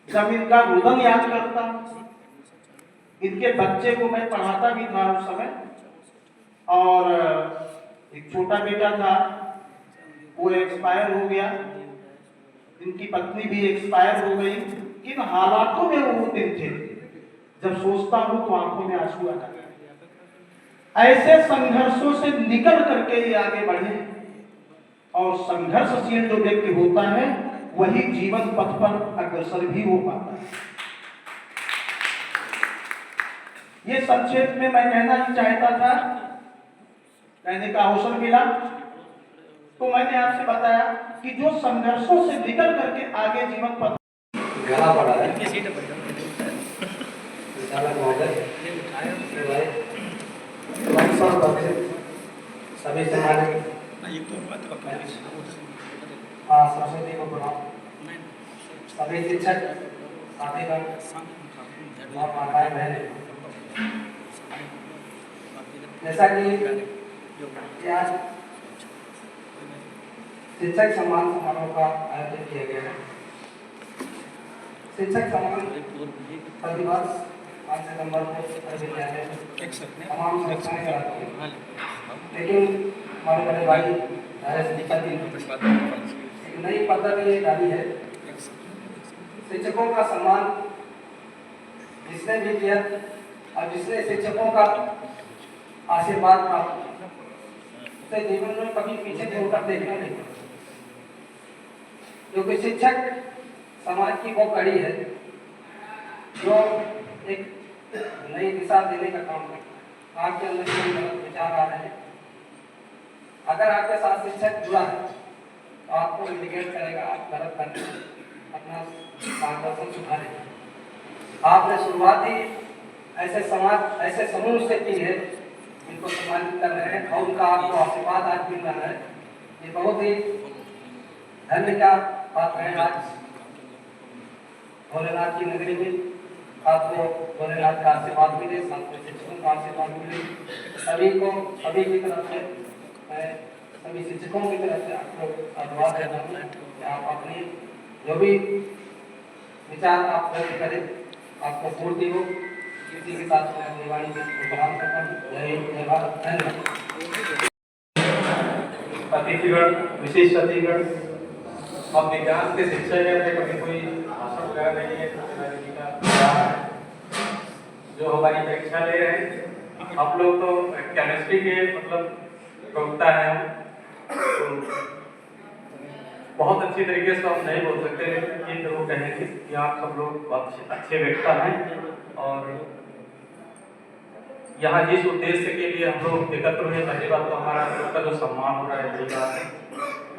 जब इनका रुदन याद करता हूं, इनके बच्चे को मैं पढ़ाता भी था उस समय, और एक छोटा बेटा था वो एक्सपायर हो गया, इनकी पत्नी भी एक्सपायर हो गई। इन हालातों में वो दिन थे, जब सोचता हूं तो आंखों में आंसू आ जाते हैं। ऐसे संघर्षों से निकल करके ये आगे बढ़े, और संघर्षशील जो व्यक्ति होता है वही जीवन पथ पर अग्रसर भी हो पाता है। ये संक्षेप में मैं कहना चाहता था, कहने का अवसर मिला तो मैंने आपसे बताया कि जो संघर्षों से निकल करके आगे जीवन पथ गला पड़ा है। सभी समाज सरस्वती को प्रणाम। सभी शिक्षक साथीगण और माताएं बहनें, जैसा कि आज शिक्षक सम्मान समारोह का आयोजन किया गया है। शिक्षक सम्मान प्रतिवर्ष 5 सितंबर को विद्यालय तमाम संस्थाएं कराती हैं, लेकिन हमारे बड़े भाई एक नई पद्धति डाली है। शिक्षकों का सम्मान जिसने भी किया और जिसने शिक्षकों का आशीर्वाद प्राप्त किया, उसे जीवन में कभी पीछे छोड़कर देखना नहीं, क्योंकि शिक्षक समाज की वो कड़ी है जो एक नई दिशा देने का काम करता है। आपके अंदर कोई गलत विचार आ रहे हैं, अगर आपके साथ शिक्षक जुड़ा है तो आपको इंडिकेट करेगा आप गलत कर रहे हैं, अपना मार्गदर्शन सुधारें। आपने शुरुआत ही ऐसे समाज ऐसे समूह से की है, इनको सम्मानित कर रहे हैं और उनका आपको आशीर्वाद आज मिल रहा है। ये बहुत ही धन्य का बात है। आज भोलेनाथ की नगरी में आपको भोलेनाथ का आशीर्वाद मिले, शिक्षकों का आशीर्वाद मिले। सभी को सभी की तरफ से मैं सभी शिक्षकों की तरफ से आपको धन्यवाद देता हूँ कि आप अपनी जो भी विचार आप व्यक्त करें आपको पूर्ति हो। इसी के साथ मैं अपनी वाणी को विराम करता हूँ। जय हिंद, जय भारत, धन्यवाद। अतिथिगण, विशेष अतिथिगण, अब विज्ञान के शिक्षक है, कभी कोई भाषण वगैरह नहीं है, जी का जो हमारी परीक्षा ले रहे हैं। आप लोग तो केमिस्ट्री के मतलब प्रवक्ता है, तो बहुत अच्छी तरीके से हम नहीं बोल सकते, लेकिन ये जरूर कहेंगे कि आप सब लोग बहुत अच्छे व्यक्ता हैं और यहाँ जिस उद्देश्य के लिए हम लोग एकत्र हुए, पहली बात तो हमारा आप लोग का जो सम्मान हो रहा है बड़ी बात है,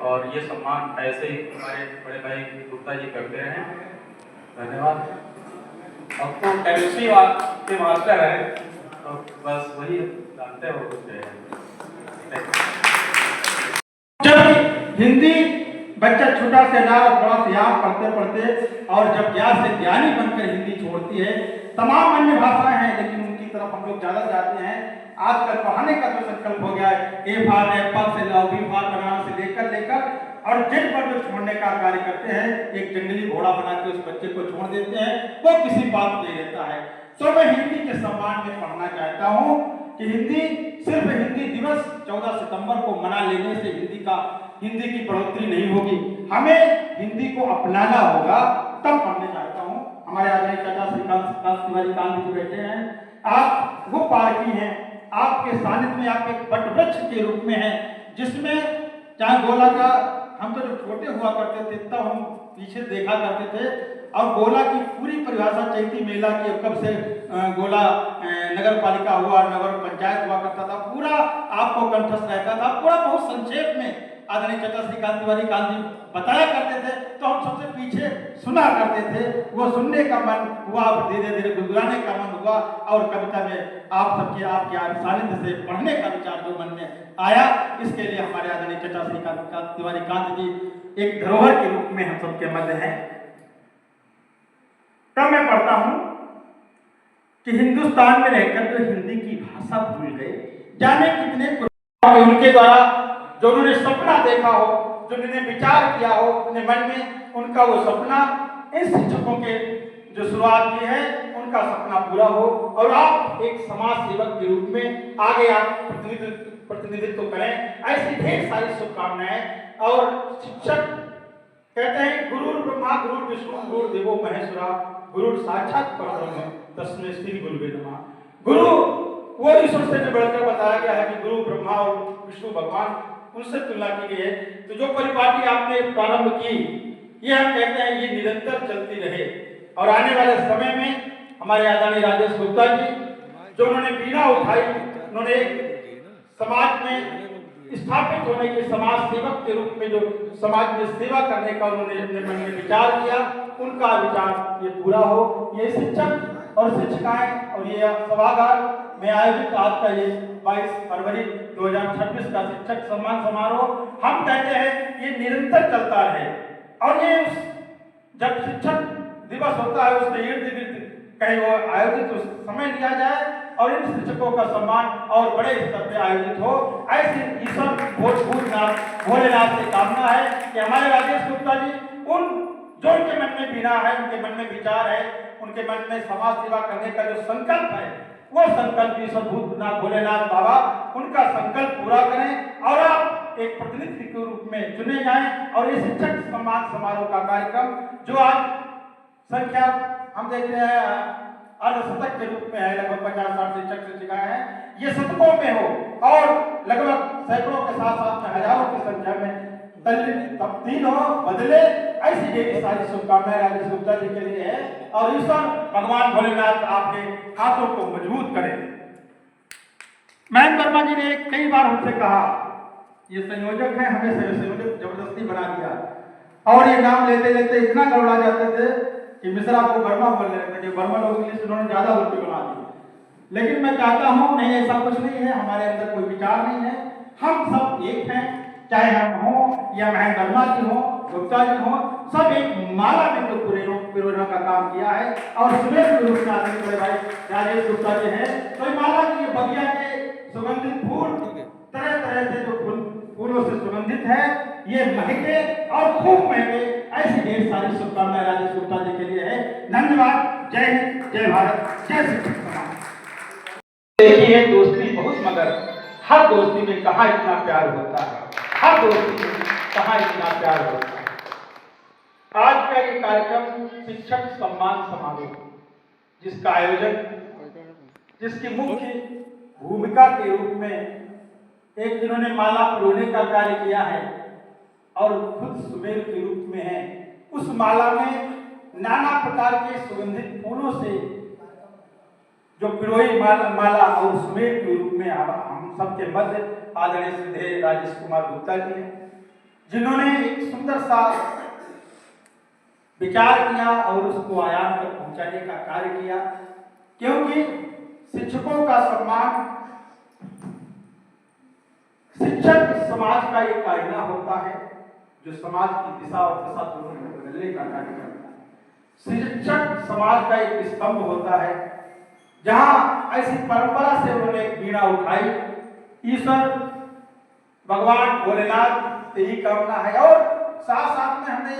और ये सम्मान ऐसे ही हमारे बड़े भाई गुप्ता जी करते रहे। धन्यवाद। अब तो केमिस्ट्री के मास्टर है, तो बस वही जानते हो कुछ है। जब हिंदी बच्चा छोटा से अनार और बड़ा से याद पढ़ते पढ़ते और जब ज्ञान से ज्ञानी बनकर हिंदी छोड़ती है, तमाम अन्य भाषाएं हैं लेकिन उनकी तरफ हम लोग ज्यादा जाते हैं। आजकल पढ़ाने का जो संकल्प हो गया है, ए फॉर एप्पल से लव, बी फॉर बनाना से लेकर और जेड पर जो छोड़ने का कार्य करते हैं, एक जंगली घोड़ा बना के उस बच्चे को छोड़ देते हैं, वो किसी बात नहीं रहता है। तो मैं हिंदी के सम्मान में पढ़ना चाहता हूँ कि हिंदी सिर्फ हिंदी दिवस 14 सितंबर को मना लेने से हिंदी की बढ़ोतरी नहीं होगी, हमें हिंदी को अपनाना होगा, तब पढ़ने चाहता हूँ। हमारे आदरणीय चाचा श्रीकांत तिवारी कांत जी बैठे हैं, आप वो पार्टी हैं, आपके सानिध्य में आप एक वट वृक्ष के रूप में हैं, जिसमें चाहे गोला का, हम तो जब छोटे हुआ करते थे तब हम पीछे देखा करते थे, और गोला की पूरी परिभाषा चैती मेला की कब से गोला नगर पालिका हुआ, नगर पंचायत हुआ करता था, पूरा आपको कंठस्थ रहता था, पूरा बहुत संक्षेप में आदरणीय चाचा श्रीकांत तिवारी कांत जी बताया करते थे, तो हम सबसे पीछे सुना करते थे। वो सुनने का मन हुआ, धीरे धीरे गुनगुनाने का मन हुआ, और कविता में आप सबके आपके सानिध्य से पढ़ने का विचार जो मन में आया, इसके लिए हमारे आदरणीय चाचा श्रीकांत तिवारी कांत जी एक धरोहर के रूप में हम सबके मध्य हैं। तब मैं पढ़ता हूं कि हिंदुस्तान में रहकर जो हिंदी की भाषा भूल गए, जाने कितने उनके द्वारा जो उन्होंने सपना देखा हो, जो उन्होंने विचार किया हो अपने मन में, उनका वो सपना इन शिक्षकों के जो शुरुआत की है उनका सपना पूरा हो, और आप एक समाज सेवक के रूप में आगे आप प्रतिनिधित्व करें। ऐसी ढेर सारी शुभकामनाएं। और शिक्षक कहते हैं गुरु ब्रह्मा गुरु विष्णु गुरु देवो महेश्वरा गुरु साक्षात परब्रह्म तस्मै श्री गुरुवे नमः। गुरु वो ईश्वर से जो बढ़कर बताया गया है कि गुरु ब्रह्मा और विष्णु भगवान, उनसे तुलना की गई है। तो जो परिपाटी आपने प्रारंभ की, ये हम कहते हैं ये निरंतर चलती रहे, और आने वाले समय में हमारे आदरणीय राजेश गुप्ता जी जो उन्होंने बीड़ा उठाई, उन्होंने समाज में स्थापित होने के समाज सेवक के रूप में जो समाज में सेवा करने का उन्होंने अपने मन में विचार किया, उनका विचार ये पूरा हो। ये शिक्षक और शिक्षिकाएं और ये सभागार में आयोजित आज का ये 22 फरवरी 2026 का शिक्षक सम्मान समारोह हम कहते हैं ये निरंतर चलता रहे, और ये जब शिक्षक दिवस होता है उसके इर्द गिर्द कहीं वो आयोजित उस समय लिया जाए, और इन शिक्षकों का सम्मान और बड़े स्तर पे आयोजित हो। ऐसी ईश्वर भोलेनाथ से कामना है कि हमारे राजेश गुप्ता जी उन जो उनके मन में बीना है, उनके मन में विचार है, उनके मन में समाज सेवा करने का जो संकल्प है, वो संकल्प ईश्वर भोलेनाथ बाबा उनका संकल्प पूरा करें, और आप एक प्रतिनिधि के रूप में चुने जाएं। और ये शिक्षक सम्मान समारोह का कार्यक्रम जो आज संख्या हम देख रहे हैं अर्धशतक के रूप में है, लगभग 50-60 शिक्षक शिक्षिकाएं हैं, ये शतकों में हो, और लगभग सैकड़ों के साथ साथ हजारों की संख्या में तब्दील हो, बदले, ऐसी ढेर सारी शुभकामनाएं राजेश गुप्ता जी के लिए है। और ईश्वर भगवान भोलेनाथ आपके हाथों को मजबूत करें। महेंद्र वर्मा जी ने कई बार हमसे कहा, ये संयोजक है, हमें संयोजक जबरदस्ती बना दिया, और ये नाम लेते लेते इतना गड़बड़ा जाते थे कि मिश्रा को वर्मा बोल रहे थे, वर्मा लोग इंग्लिश उन्होंने ज्यादा उल्टी बना दी। लेकिन मैं चाहता हूँ नहीं, ऐसा कुछ नहीं है, हमारे अंदर कोई विचार नहीं है, हम सब एक हैं, चाहे हम हों या महेंद्र वर्मा जी हों, गुप्ता जी हों, सब एक माला में जो पिरोना का काम किया है। और सुरेश रूप में आदमी बड़े भाई राजेश गुप्ता जी हैं, तो माला की बगिया के सुगंधित फूल तरह तरह से जो फूलों से सुगंधित है, ये महके और खूब महके, ऐसी ढेर सारी शुभकामनाएं राजेश गुप्ता जी के लिए है। धन्यवाद। जय हिंद, जय भारत, जय शिक्षक समाज। देखिए दोस्ती बहुत, मगर हर दोस्ती में कहाँ इतना प्यार होता है, हर दोस्ती में कहाँ इतना प्यार होता है। आज का ये कार्यक्रम शिक्षक सम्मान समारोह, जिसका आयोजन, जिसकी मुख्य भूमिका के रूप में एक जिन्होंने माला पिरोने का कार्य किया है और खुद सुमेर के रूप में है, उस माला में नाना प्रकार के सुगंधित फूलों से जो पिरोई माला और सुमेर के रूप में हम सबके मध्य आदरणीय श्रद्धेय राजेश कुमार गुप्ता जी हैं, जिन्होंने एक सुंदर सा विचार किया और उसको आयाम तक पहुंचाने का कार्य किया। क्योंकि शिक्षकों का सम्मान, शिक्षक समाज का एक आईना होता है जो समाज की दिशा और दशा दोनों को बदलने का कार्य करता है। शिक्षक समाज का एक स्तंभ होता है, जहां ऐसी परंपरा से उन्होंने एक बीड़ा उठाई। ईश्वर भगवान भोलेनाथ से ही कामना है। और साथ साथ में हमने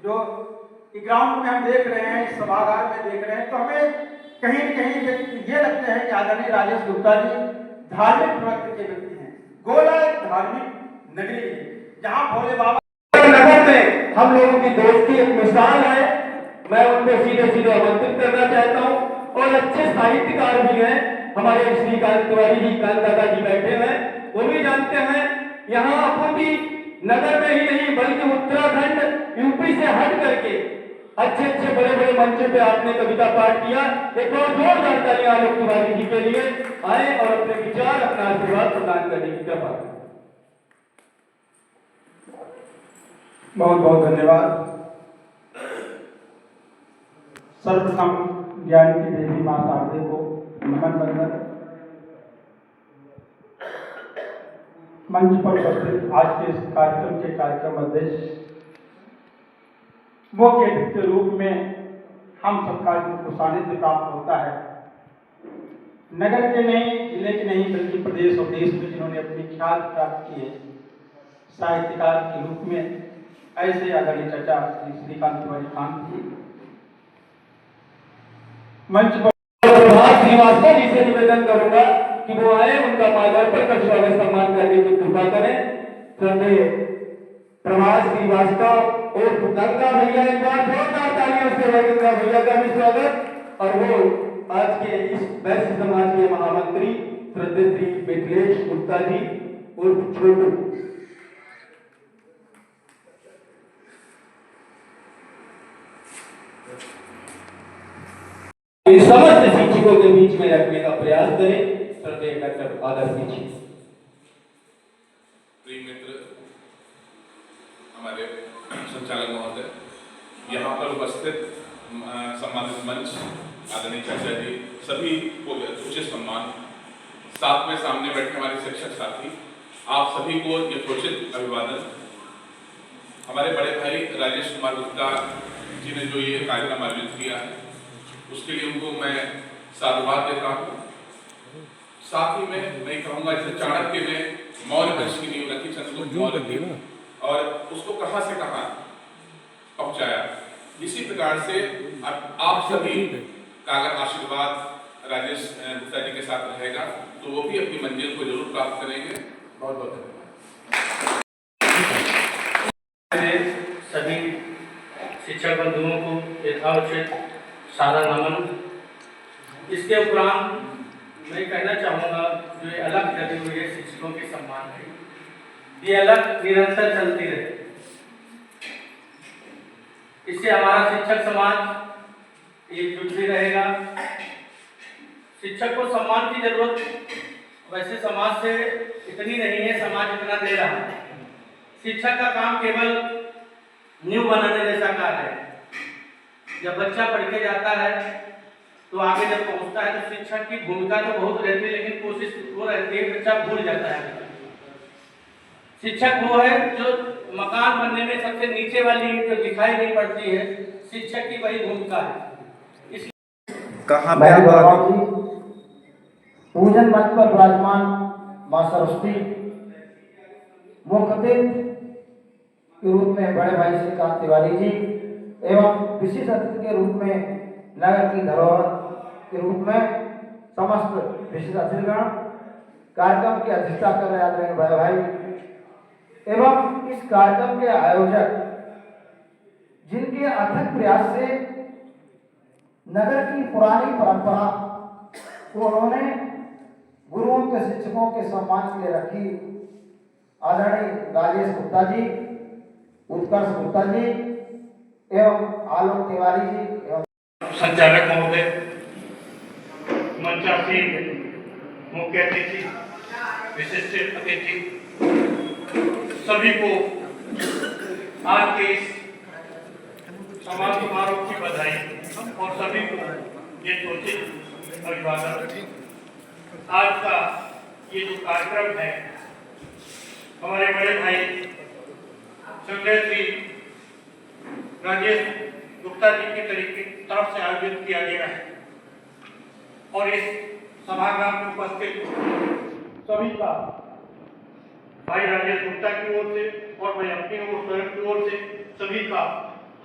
जो ग्राउंड में हम देख रहे हैं, इस सभागार में देख रहे हैं, तो हमें कहीं न कहीं ये लगते हैं कि आदरणीय राजेश गुप्ता जी धार्मिक प्रवृत्ति के व्यक्ति हैं। गोला एक धार्मिक नगरी है, जहाँ भोले बाबा नगर में हम लोगों की दोस्ती एक मिसाल है। मैं उनको सीधे सीधे आमंत्रित करना चाहता हूँ। और अच्छे साहित्यकार भी हैं, हमारे श्रीकांत तिवारी जी, कांत दादा जी बैठे हैं, वो भी जानते हैं यहाँ अपूर्वी नगर में ही नहीं बल्कि उत्तराखंड यूपी से हट करके अच्छे अच्छे बड़े बड़े मंचों पे आपने कविता पाठ किया। एक और जोरदार तालियां आलोक तिवारी जी के लिए। आए और अपने विचार, अपना आशीर्वाद प्रदान करने की कृपा करें। बहुत बहुत धन्यवाद। सर्वप्रथम ज्ञान की देवी मां शारदे को नमन बंदन। मंच पर उपस्थित आज के इस कार्यक्रम के कार्यक्रम अध्यक्ष, मुख्य अतिथि के रूप में हम सबका जिनको सानिध्य प्राप्त होता है, नगर के नहीं, जिले के नहीं, बल्कि प्रदेश और देश में जिन्होंने अपनी ख्याति प्राप्त की है साहित्यकार के रूप में, ऐसे आदरणीय चाचा श्रीकांत तिवारी कांत जी। मंच पर प्रभात श्रीवास्तव जी से निवेदन करूंगा कि वो आए, उनका माल्यार्पण कर स्वागत सम्मान करने की कृपा करें। श्रद्धेय प्रभात श्रीवास्तव और गंगा भैया, एक बार जोरदार तालियों से गंगा भैया का भी स्वागत। और वो आज के इस वैश्य समाज के महामंत्री श्रद्धेय श्री मिथिलेश गुप्ता जी और छोटू। समस्त शिक्षकों के बीच में रखने का प्रयास करें। श्रद्धेय डॉक्टर आदर्श जी। प्रिय मित्र, हमारे संचालक महोदय, यहाँ पर उपस्थित सम्मानित मंच, आदरणीय चाचा जी, सभी को उचित सम्मान, साथ में सामने बैठे हमारे शिक्षक साथी, आप सभी को यथोचित अभिवादन। हमारे बड़े भाई राजेश कुमार गुप्ता जी ने जो ये कार्यक्रम आयोजित किया है, उसके लिए उनको मैं साधुवाद देता हूँ। साथ ही में मैं कहूँगा, जैसे चाणक्य ने मौर्य वंश की नींव रखी, चंद्रगुप्त मौर्य की, और उसको कहाँ से कहाँ पहुँचाया, इसी प्रकार से आप सभी का अगर आशीर्वाद राजेश गुप्ता जी के साथ रहेगा तो वो भी अपनी मंजिल को जरूर प्राप्त करेंगे। बहुत बहुत धन्यवाद। सभी शिक्षक बंधुओं को यथाउचित सारा नमन। इसके उपरांत मैं कहना चाहूँगा, जो ये अलग लगी हुई है शिक्षकों के सम्मान में, ये अलग निरंतर चलती रहे। इससे हमारा शिक्षक समाज एकजुट भी रहेगा। शिक्षक को सम्मान की जरूरत वैसे समाज से इतनी नहीं है, समाज इतना दे रहा है। शिक्षक का काम केवल नींव बनाने जैसा कार्य है। जब बच्चा पढ़ के जाता है तो आगे जब पहुंचता है तो शिक्षक की भूमिका तो बहुत रहती है, लेकिन कोशिश वो रहती है बच्चा भूल जाता है। शिक्षक वो है जो मकान बनने में सबसे नीचे वाली जो दिखाई नहीं पड़ती है, शिक्षक की वही भूमिका है। कहाँ पूजन मंच पर विराजमान मां सरस्वती, मुख्य अतिथि के रूप में बड़े भाई श्रीकांत तिवारी जी एवं विशिष्ट अतिथि के रूप में नगर की धरोहर के रूप में समस्त विशिष्ट अतिथिगण, कार्यक्रम की अध्यक्षता कर रहे आदरणीय भाई एवं इस कार्यक्रम के आयोजक जिनके अथक प्रयास से नगर की पुरानी परंपरा को उन्होंने गुरुओं के शिक्षकों के सम्मान के लिए रखी, आदरणीय राजेश गुप्ता जी, उत्कर्ष गुप्ता जी एवं आलोक तिवारी जी एवं संचालक महोदय, मंचासीन मुख्य अतिथि, विशिष्ट अतिथि, सभी को आज के इस समाज समारोह की बधाई और सभी को ये सोचित अभिवादन। आज का ये जो कार्यक्रम है हमारे बड़े भाई संजय श्री राजेश गुप्ता जी की तरफ से आयोजित किया गया है और इस सभागार में उपस्थित सभी का भाई राजेश गुप्ता की ओर से और मैं अपनी ओर स्वयं की ओर से सभी का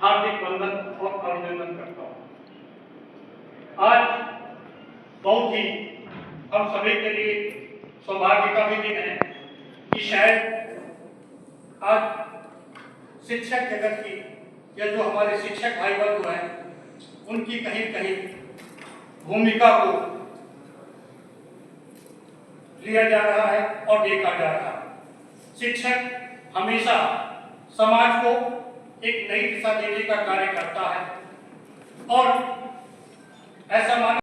हार्दिक वंदन और अभिनंदन करता हूँ। आज बहुत ही हम सभी के लिए सौभाग्य का भी दिन है कि शायद आज शिक्षक जगत की या जो हमारे शिक्षक भाई बंधु हैं उनकी कहीं कहीं भूमिका को लिया जा रहा है और देखा जा रहा है। शिक्षक हमेशा समाज को एक नई दिशा देने का कार्य करता है और ऐसा माना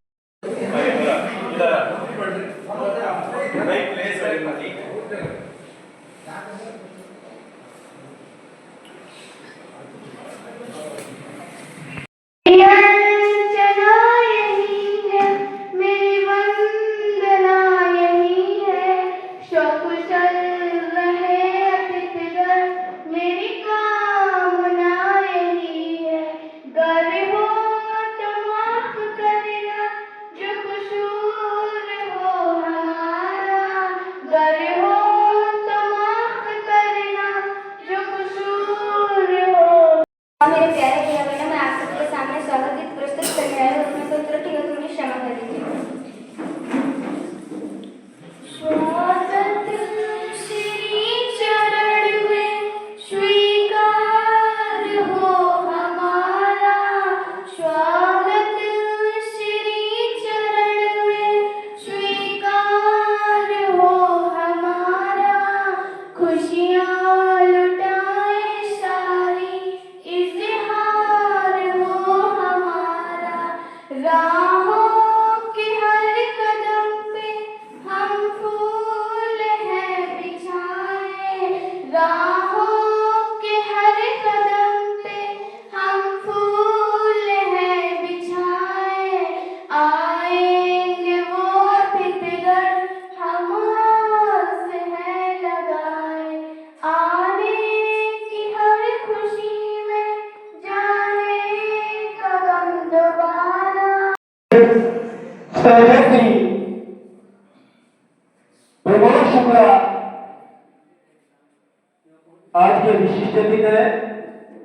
आज के विशिष्ट दिन है,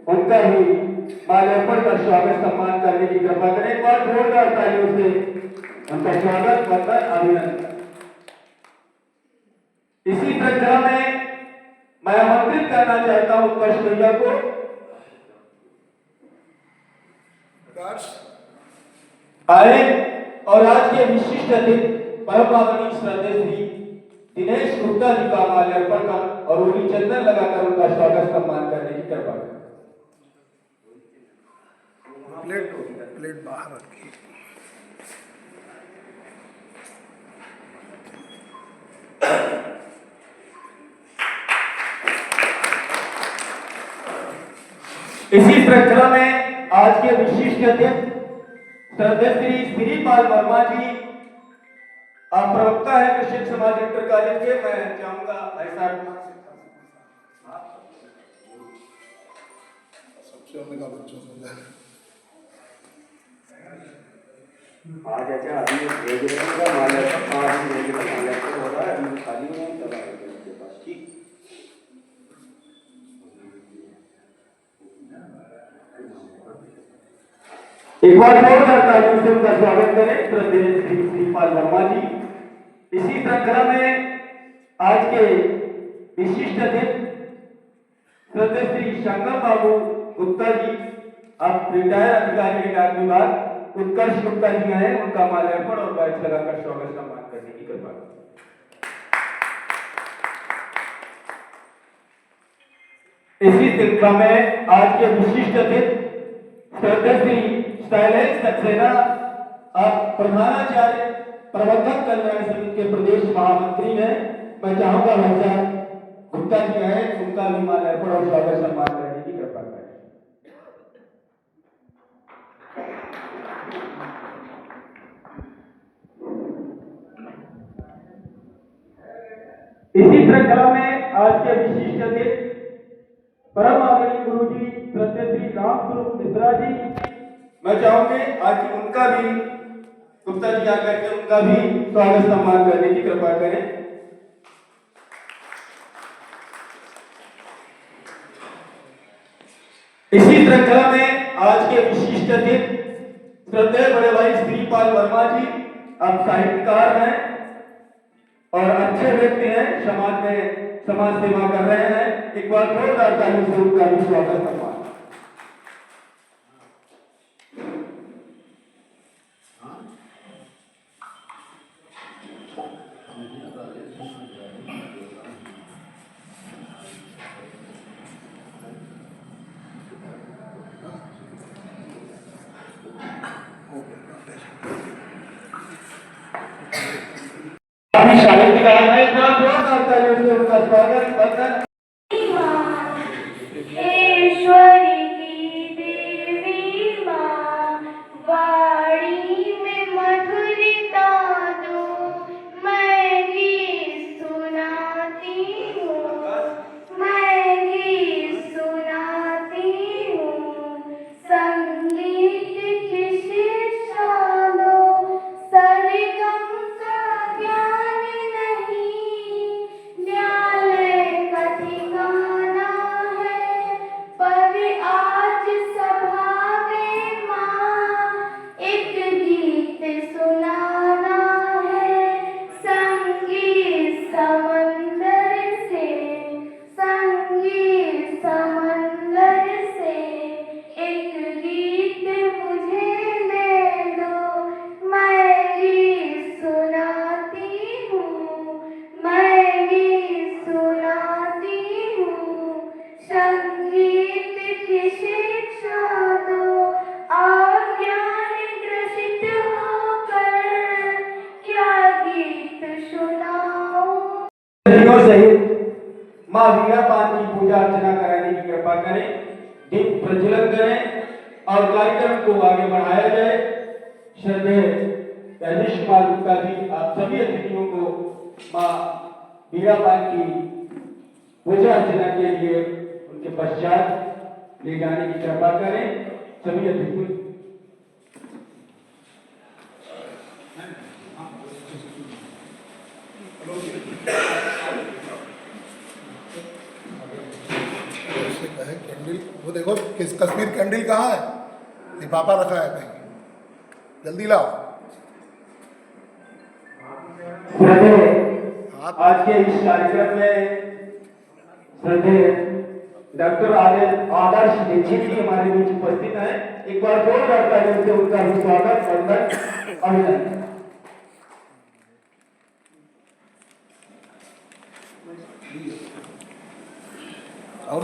उनका ही माल्यार्पण कर स्वागत सम्मान करने की कृपा करें। एक बार जोरदार तालियों से उनका स्वागत वंदन अभिनंदन। इसी श्रृंखला में मैं आमंत्रित करना चाहता हूं उत्कर्ष भैया को। आए और आज के विशिष्ट दिन परम आदरणीय श्रद्धेय श्री दिनेश गुप्ता जी का माल्यार्पण कर और उन्हें चंदन लगाकर उनका स्वागत सम्मान करने की कृपा करें। प्लेट बाहर रखिए। इसी श्रृंखला में आज के विशिष्ट अतिथि श्रद्धेय श्री श्रीपाल वर्मा जी, आप प्रवक्ता है कृषि समाज इंटर कॉलेज के। मैं चाहूंगा ऐसा आज अच्छा अभी भेज रहा माल्यार्पण हो रहा है, अभी खाली नहीं चला है उसके पास। ठीक, एक बार जोरदार तालियों से उनका स्वागत करें श्रद्धेय श्री श्रीपाल वर्मा जी। इसी श्रृंखला में आज के विशिष्ट अतिथि श्रद्धेय श्री शंकर बाबू गुप्ता जी, अब रिटायर अधिकारी डाक विभाग उत्कर्ष गुप्ता जी आए, उनका माल्यार्पण और बैच लगाकर स्वागत सम्मान करने की कृपा। इसी श्रृंखला में आज के विशिष्ट अतिथि श्रद्धेय श्री शैलेश सक्सेना, आप प्रधानाचार्य प्रबंधक कल्याण समिति के प्रदेश महामंत्री हैं। मैं चाहूंगा भाई गुप्ता जी आए, उनका भी माल्यार्पण और स्वागत सम्मान करने की कृपा करें। इसी श्रृंखला में आज के विशिष्ट अतिथि परम आदरणीय गुरु जी श्रद्धेय श्री रामस्वरूप मिश्रा जी, मैं चाहूंगी आज उनका भी गुप्ता जी आकर के उनका भी स्वागत सम्मान करने की कृपा करें। इसी श्रृंखला में आज के विशिष्ट अतिथि श्रद्धेय बड़े भाई श्रीपाल वर्मा जी, आप साहित्यकार हैं और अच्छे व्यक्ति हैं, समाज में समाज सेवा कर रहे हैं। एक बार जोरदार तालियों से उनका भी स्वागत सम्मान। अभी शादी का है, जोरदार तालियों से उनका स्वागत वंदन। ईश्वरी की देवी माँ, वाणी में मधुरता दो, मैं गीत सुनाती हूँ, मैं गीत सुनाती हूँ। संगीत की शिक्षा दो, सरगम का ज्ञान नहीं, न्यायालय का ठिकाना है, पर आज सभा में माँ एक गीत सुनाना है। संगीत समंदर से, संगीत समंदर से, एक गीत मुझे दे दो, मैं गीत सुनाती हूँ, मैं गीत सुनाती हूँ। संगीत की शिक्षा दो, और ज्ञान ग्रसित होकर क्या गीत सुनाऊं। सहित माँ वीरापान की पूजा अर्चना कराने की कृपा करें, दीप प्रज्वलन करें और कार्यक्रम को आगे बढ़ाया जाए। श्रद्धेय राजेश कुमार गुप्ता जी, आप सभी अतिथियों को माँ वीरापान की पूजा अर्चना के लिए उनके पश्चात ले जाने की कृपा करें। सभी अतिथि कैंडल वो देखो, किस कश्मीर कैंडल कहाँ है? लिफाफा रखा है कहीं, जल्दी लाओ। आज के इस कार्यक्रम में श्रद्धेय डॉक्टर आदर्श दीक्षित जी हमारे बीच उपस्थित हैं। एक बार जोरदार तालियों से उनका भी स्वागत वंदन अभिनंदन। और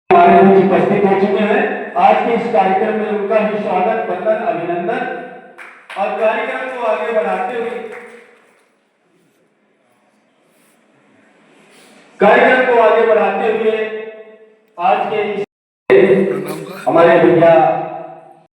हमारे बीच उपस्थित हो चुके हैं। आज के इस कार्यक्रम में उनका भी स्वागत वंदन अभिनंदन और कार्यक्रम को आगे बढ़ाते हुए आज के इस हमारे भैया